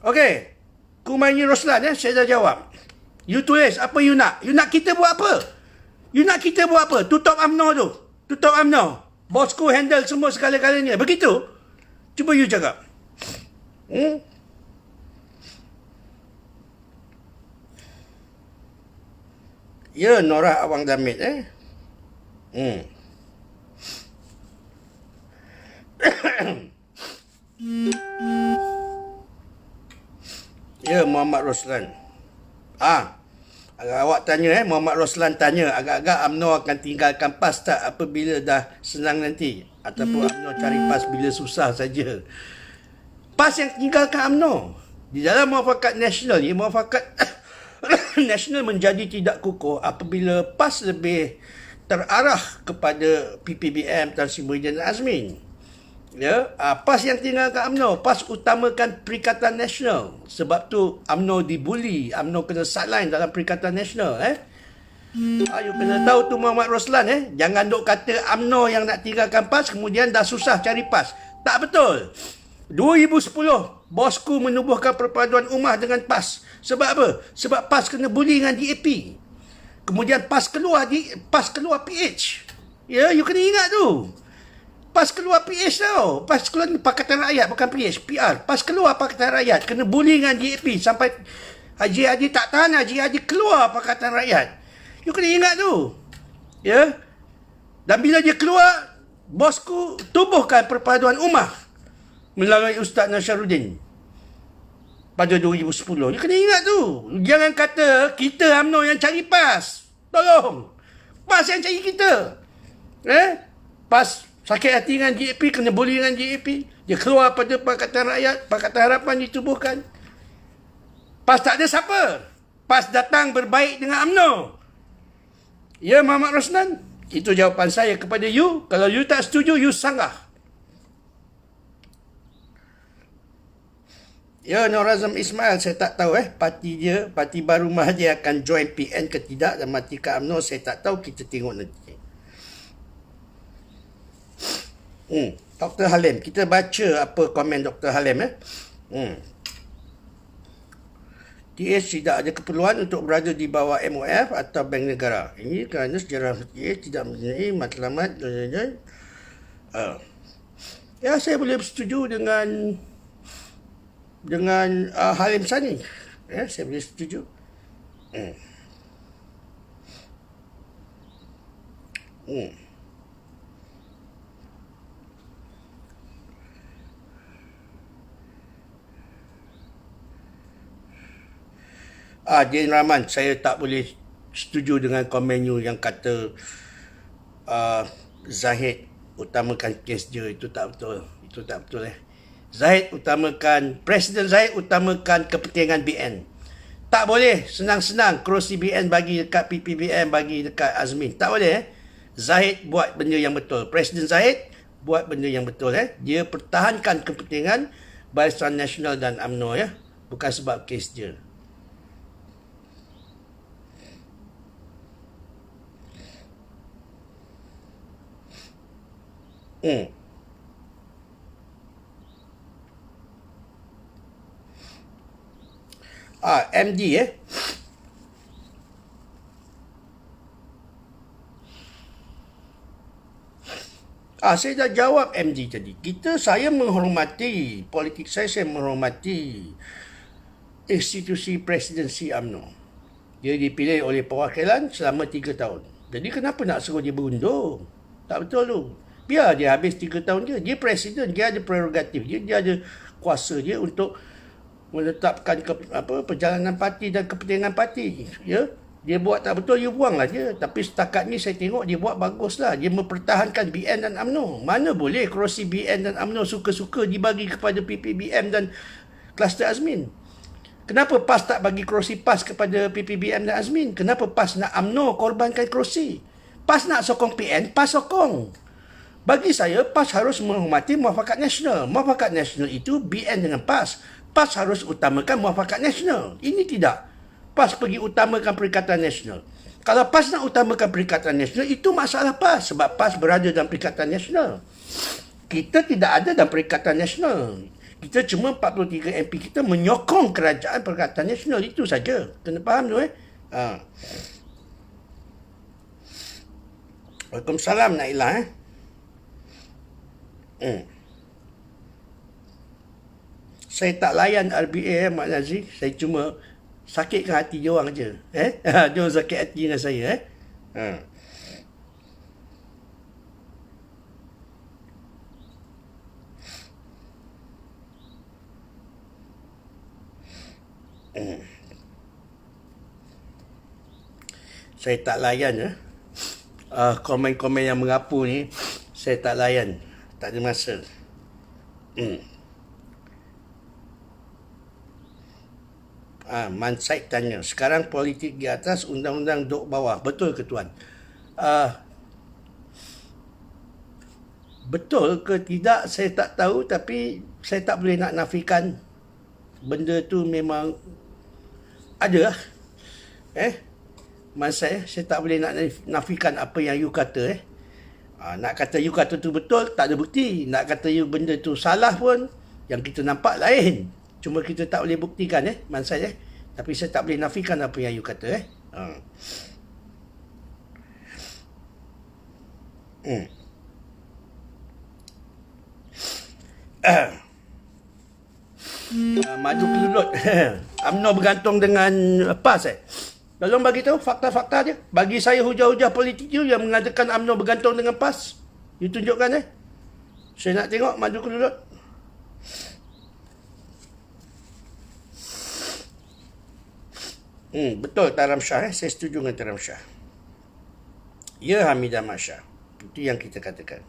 Okey. Kumaini Roslan, saya dah jawab. You tulis apa you nak. You nak kita buat apa? Tutup UMNO tu. Tutup UMNO. Bosku handle semua segala-galanya. Begitu? Cuba you cakap. Ya, Nora Awang Damit. Ya, Muhammad Roslan. Awak tanya, Muhammad Roslan tanya, agak-agak UMNO akan tinggalkan PAS tak apabila dah senang nanti? Ataupun UMNO cari PAS bila susah saja? PAS yang tinggalkan UMNO. Di dalam muafakat nasional ni, muafakat nasional menjadi tidak kukuh apabila PAS lebih terarah kepada PPBM Tan Sri Muhyiddin Azmin. Ya, PAS yang tinggalkan UMNO, PAS utamakan Perikatan Nasional. Sebab tu UMNO dibuli, UMNO kena sideline dalam Perikatan Nasional. You kena tahu tu Muhammad Roslan. Jangan duk kata UMNO yang nak tinggalkan PAS, kemudian dah susah cari PAS. Tak betul. 2010, bosku menubuhkan perpaduan ummah dengan PAS. Sebab apa? Sebab PAS kena buli dengan DAP. Kemudian PAS keluar PH. Ya, you kena ingat tu. PAS keluar PH tau. PAS keluar Pakatan Rakyat, bukan PH, PR. PAS keluar Pakatan Rakyat. Kena bully dengan DAP sampai Haji Hadi tak tahan. Haji Hadi keluar Pakatan Rakyat. You kena ingat tu. Ya. Dan bila dia keluar, bosku tubuhkan perpaduan ummah melalui Ustaz Nasharuddin pada 2010. You kena ingat tu. Jangan kata kita UMNO yang cari PAS. Tolong. PAS yang cari kita. PAS sakit hati dengan GAP, kena bully dengan GAP. Dia keluar pada Pakatan Rakyat, Pakatan Harapan ditubuhkan. PAS tak ada siapa. PAS datang berbaik dengan UMNO. Ya, Muhammad Roslan. Itu jawapan saya kepada you. Kalau you tak setuju, you sanggah. Ya, Nur Azam Ismail, saya tak tahu parti baru Mahathir akan join PN ke tidak dan mati ke UMNO, saya tak tahu, kita tengok nanti. Dr. Halim, kita baca apa komen Dr. Halim. TH tidak ada keperluan untuk berada di bawah MOF atau Bank Negara. Ini kerana sejarah TH tidak mempunyai matlamat. Ya, saya boleh bersetuju dengan Halim Sani. Ya, saya boleh setuju. Jane Rahman, saya tak boleh setuju dengan komen you yang kata Zahid utamakan kes dia. Itu tak betul. Presiden Zahid utamakan kepentingan BN. Tak boleh senang-senang kerusi BN bagi dekat PPBM, bagi dekat Azmin. Tak boleh. Zahid buat benda yang betul. Presiden Zahid buat benda yang betul. Dia pertahankan kepentingan Barisan Nasional dan UMNO. Bukan sebab kes dia. MD saya dah jawab MD tadi. Saya menghormati politik saya menghormati institusi presidensi UMNO. Dia dipilih oleh perwakilan selama 3 tahun. Jadi kenapa nak suruh dia berundur? Tak betul tu. Biar dia habis 3 tahun dia. Dia presiden, dia ada prerogatif dia, dia ada kuasa dia untuk menetapkan perjalanan parti dan kepentingan parti. Ya, dia buat tak betul, you buanglah dia. Tapi setakat ni saya tengok dia buat baguslah. Dia mempertahankan BN dan UMNO. Mana boleh kerusi BN dan UMNO suka-suka dibagi kepada PPBM dan kluster Azmin. Kenapa PAS tak bagi kerusi PAS kepada PPBM dan Azmin? Kenapa PAS nak UMNO korbankan kerusi? PAS nak sokong PN, PAS sokong. Bagi saya, PAS harus menghormati muafakat nasional. Muafakat nasional itu BN dengan PAS. PAS harus utamakan muafakat nasional. Ini tidak. PAS pergi utamakan Perikatan Nasional. Kalau PAS nak utamakan Perikatan Nasional, itu masalah PAS. Sebab PAS berada dalam Perikatan Nasional. Kita tidak ada dalam Perikatan Nasional. Kita cuma 43 MP kita menyokong kerajaan Perikatan Nasional. Itu saja. Kena faham tu Waalaikumsalam Naila Saya tak layan RBA Mak Nazri. Saya cuma sakitkan hati dia orang je. Dia orang sakit hati dengan saya. Saya tak layan komen-komen yang mengapu ni. Saya tak layan. Tak ada masa. Mansaid tanya, sekarang politik di atas, undang-undang duk bawah. Betul ke tuan? Betul ke tidak saya tak tahu, tapi saya tak boleh nak nafikan benda tu memang ada. Mansaid, saya tak boleh nak nafikan apa yang you kata. Nak kata you kata tu betul, tak ada bukti. Nak kata you benda tu salah pun, yang kita nampak lain. Cuma kita tak boleh buktikan Mansaid Tapi saya tak boleh nafikan apa yang you kata Maju kelulut. UMNO bergantung dengan PAS Tolong bagi tahu fakta-fakta dia. Bagi saya hujah-hujah politik you yang mengatakan UMNO bergantung dengan PAS. You tunjukkan Saya nak tengok maju kelulut. Betul Taram Shah. Saya setuju dengan Taram Shah. Ya, Hamidah Masya. Itu yang kita katakan.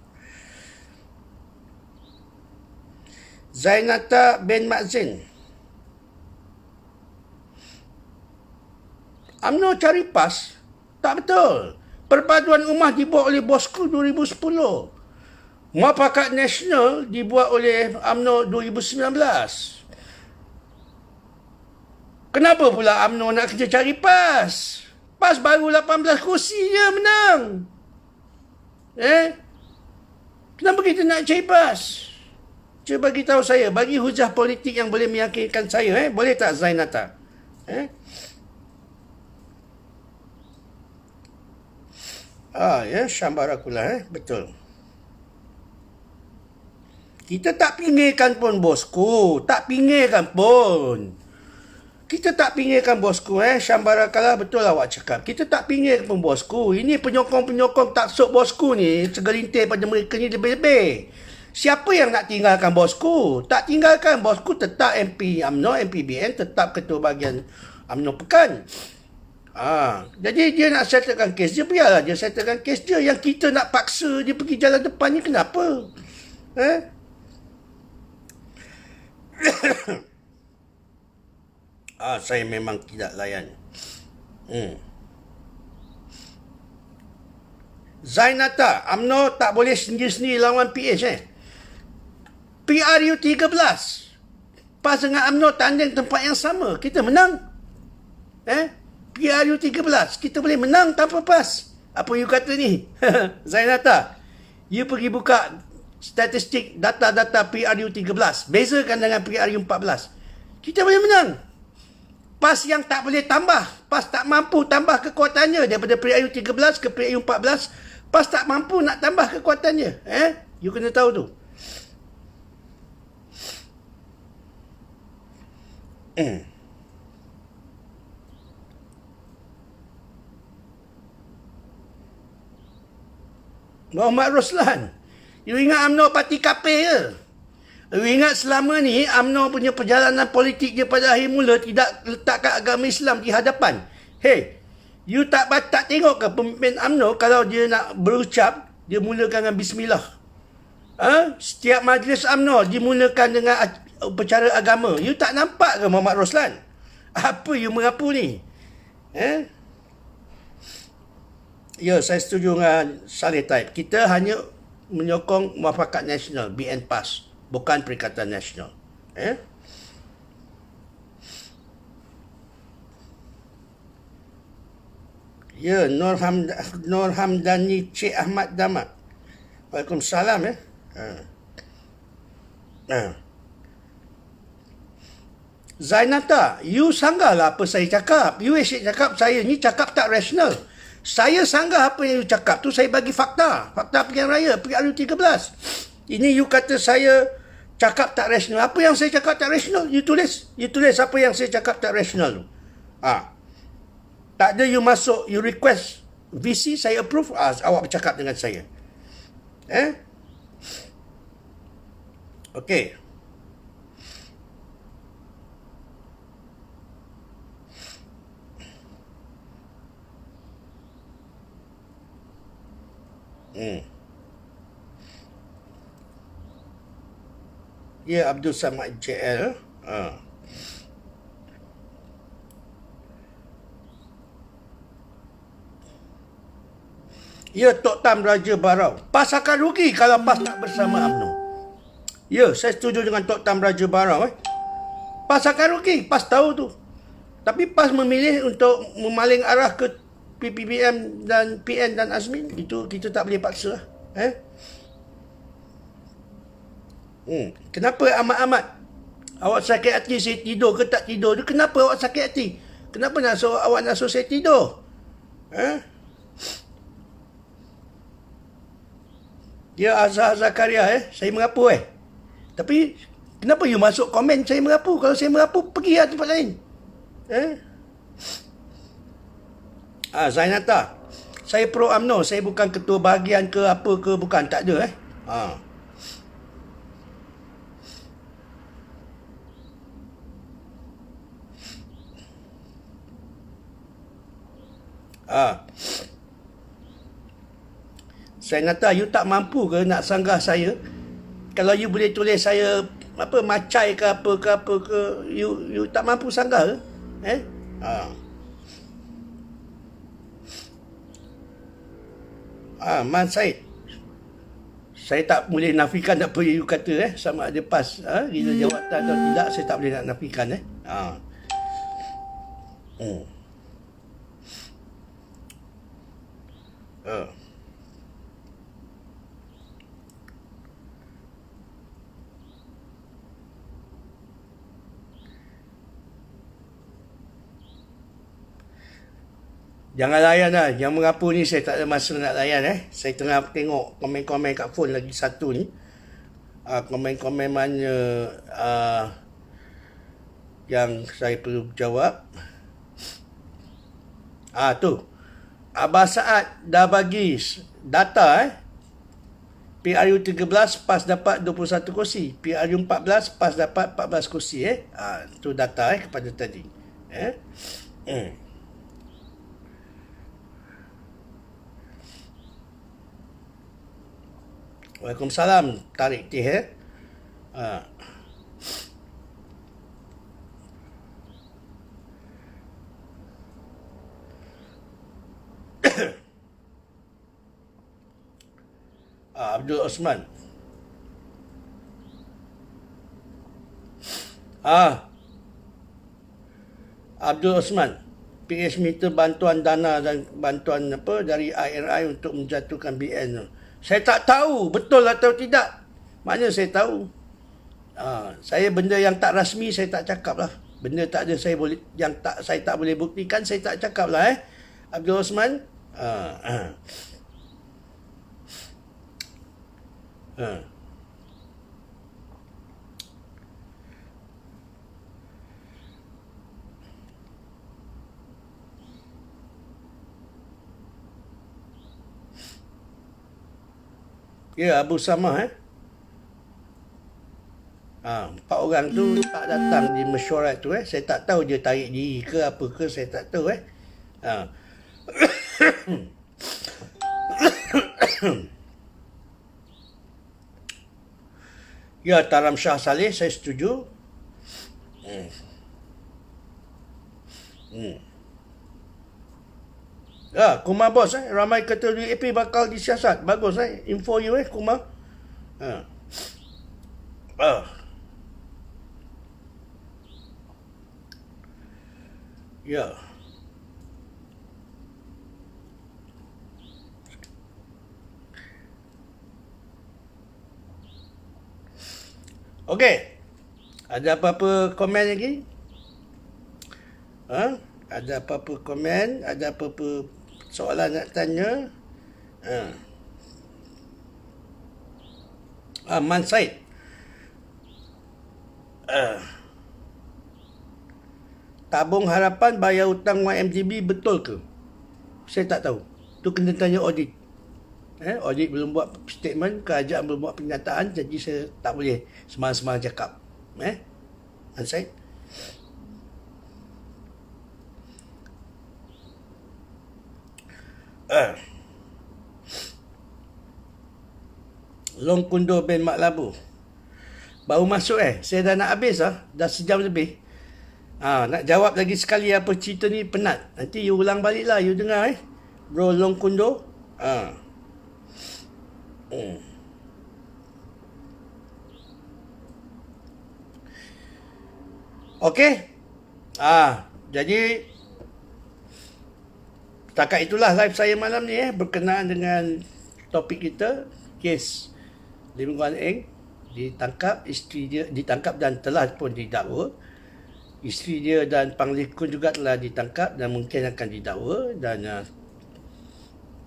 Zainata bin Maczin. UMNO cari PAS? Tak betul. Perpaduan Ummah dibuat oleh Bosku 2010. Muafakat Nasional dibuat oleh UMNO 2019. Kenapa pula UMNO nak kerja cari PAS? PAS baru 18 kursi je menang. Kenapa kita nak cari PAS? Cuba bagi tahu saya, bagi hujah politik yang boleh meyakinkan saya, boleh tak Zainata? Syambarakullah, betul. Kita tak pinggirkan pun bosku, tak pinggirkan pun. Kita tak pinggirkan bosku Syambarakallah, betul awak cakap. Kita tak pinggir pun bosku. Ini penyokong-penyokong taksub bosku ni, segelintir pada mereka ni lebih-lebih. Siapa yang nak tinggalkan bosku? Tak tinggalkan. Bosku tetap MP UMNO, MPBN, tetap ketua bahagian UMNO Pekan. Jadi dia nak settlekan kes dia, biarlah dia settlekan kes dia. Yang kita nak paksa dia pergi jalan depan ni kenapa? Saya memang tidak layan. Zainata, UMNO tak boleh sendiri-sendiri lawan PH PRU 13. PAS dengan UMNO tanding tempat yang sama. Kita menang. PRU 13. Kita boleh menang tanpa PAS. Apa you kata ni? Zainata, you pergi buka statistik data-data PRU 13. Bezakan dengan PRU 14. Kita boleh menang. PAS yang tak boleh tambah. PAS tak mampu tambah kekuatannya daripada PRU 13 ke PRU 14. PAS tak mampu nak tambah kekuatannya. You kena tahu tu. Muhammad Roslan. You ingat UMNO parti kapir ke? You ingat selama ni UMNO punya perjalanan politik dia pada akhir mula tidak letakkan agama Islam di hadapan. Hey, you tak tengok ke pemimpin UMNO kalau dia nak berucap, dia mulakan dengan bismillah. Setiap majlis UMNO dimulakan dengan upacara agama. You tak nampak ke Muhammad Roslan? Apa you mengapu ni? Ya, saya setuju dengan Saleh Taib. Kita hanya menyokong Muafakat Nasional, BN PAS, bukan Perikatan Nasional. Ya, Nur Hamdani Cik Ahmad Damat. Waalaikumsalam. Zainata, you sanggahlah apa saya cakap. You asyik cakap saya ni cakap tak rasional. Saya sanggah apa yang you cakap tu, saya bagi fakta. Fakta pilihan raya, PRU 13. Ini you kata saya cakap tak rasional. Apa yang saya cakap tak rasional? You tulis. You tulis apa yang saya cakap tak rasional tu. Tak ada you masuk, you request VC, saya approve, awak bercakap dengan saya. Okey. Ya, Abdul Samad JL. Ya, Tok Tam Raja Barau. PAS akan rugi kalau PAS tak bersama UMNO. Ya, saya setuju dengan Tok Tam Raja Barau. PAS akan rugi, PAS tahu tu. Tapi PAS memilih untuk memaling arah ke PPBM dan PN dan Azmin. Itu kita tak boleh paksa. Kenapa amat-amat awak sakit hati saya tidur ke tak tidur? Kenapa awak sakit hati? Kenapa awak nak suruh saya tidur? Dia Azhar Zakaria, saya merapu Tapi kenapa you masuk komen saya merapu? Kalau saya merapu, pergi lah tempat lain. Zainata, saya pro UMNO, saya bukan ketua bahagian ke apa ke, bukan, tak ada Zainata, you tak mampu ke nak sanggah saya? Kalau you boleh tulis saya macai ke apa ke, you tak mampu sanggah ke? Man Said, saya tak boleh nafikan apa you kata sama ada PAS gila jawatan atau tidak, saya tak boleh nak nafikan Jangan layan lah. Yang mengapu ni saya tak ada masa nak layan Saya tengah tengok komen-komen kat phone lagi satu ni. Komen-komen mana yang saya perlu jawab. Tu. Abah Saad dah bagi data PRU 13 PAS dapat 21 kursi. PRU 14 PAS dapat 14 kursi tu data kepada tadi. Waalaikumsalam Tarik Tih Abdul Osman. Abdul Osman, PH minta bantuan dana dan bantuan dari IRI untuk menjatuhkan BN. Saya tak tahu betul atau tidak. Mana saya tahu. Saya benda yang tak rasmi saya tak cakap lah. Benda tak ada saya tak boleh buktikan, saya tak cakap lah Abdul Osman. Ya, Abu Samah empat orang tu tak datang di mesyuarat tu Saya tak tahu dia tarik diri ke apa ke, saya tak tahu ha. Ya, Taram Shah Saleh, saya setuju. Ya, Kumar bos ramai kata UAP bakal disiasat. Bagus info you Kumar. Ya. Okey. Ada apa-apa komen lagi? Ada apa-apa komen? Ada apa-apa soalan nak tanya? Man Said. Tabung harapan bayar hutang YMDB betul ke? Saya tak tahu. Tu kena tanya audit. Audit belum buat statement, kerajaan belum buat pernyataan, jadi saya tak boleh semang-semang cakap. Man Said. Long Kundo bin Mak Labu. Baru masuk Saya dah nak habis dah sejam lebih. Nak jawab lagi sekali apa cerita ni penat. Nanti you ulang balik lah, you dengar Bro Long Kundo. Okey. Jadi setakat itulah live saya malam ni berkenaan dengan topik kita, kes Lim Guan Eng ditangkap, isteri dia ditangkap dan telah pun didakwa. Isteri dia dan Panglih Kun juga telah ditangkap dan mungkin akan didakwa. Dan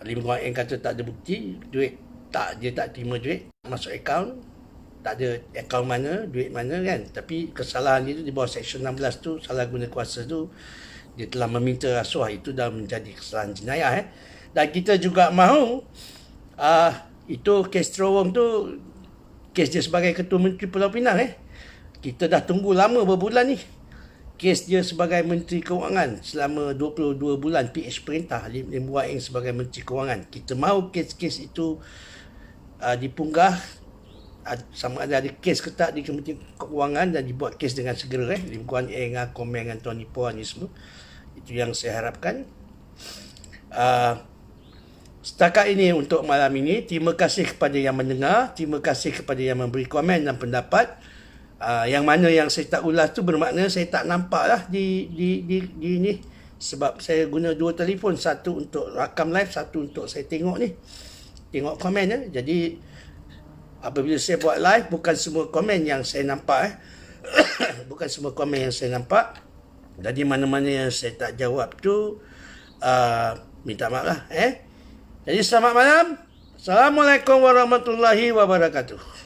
Lim Guan Eng kata tak ada bukti, dia tak terima duit masuk akaun, tak ada akaun mana, duit mana kan. Tapi kesalahan itu di bawah Seksyen 16 tu, salah guna kuasa tu, dia telah meminta rasuah, itu dah menjadi kesalahan jenayah Dan kita juga mahu itu kes terowong tu, kes dia sebagai Ketua Menteri Pulau Pinang kita dah tunggu lama berbulan ni. Kes dia sebagai Menteri Kewangan selama 22 bulan PH perintah Lim Guan Eng sebagai Menteri Kewangan. Kita mahu kes-kes itu dipunggah, sama ada kes ke tak di Kementerian Kewangan dan dibuat kes dengan segera Lim Guan Eng, Komeng dan Tony Poa ni semua. Itu yang saya harapkan. Setakat ini untuk malam ini. Terima kasih kepada yang mendengar, terima kasih kepada yang memberi komen dan pendapat. Yang mana yang saya tak ulas tu bermakna saya tak nampak lah di ni, sebab saya guna dua telefon, satu untuk rakam live, satu untuk saya tengok tengok komen Jadi apabila saya buat live, bukan semua komen yang saya nampak bukan semua komen yang saya nampak. Jadi mana-mana yang saya tak jawab tu minta maaf lah Jadi selamat malam. Assalamualaikum warahmatullahi wabarakatuh.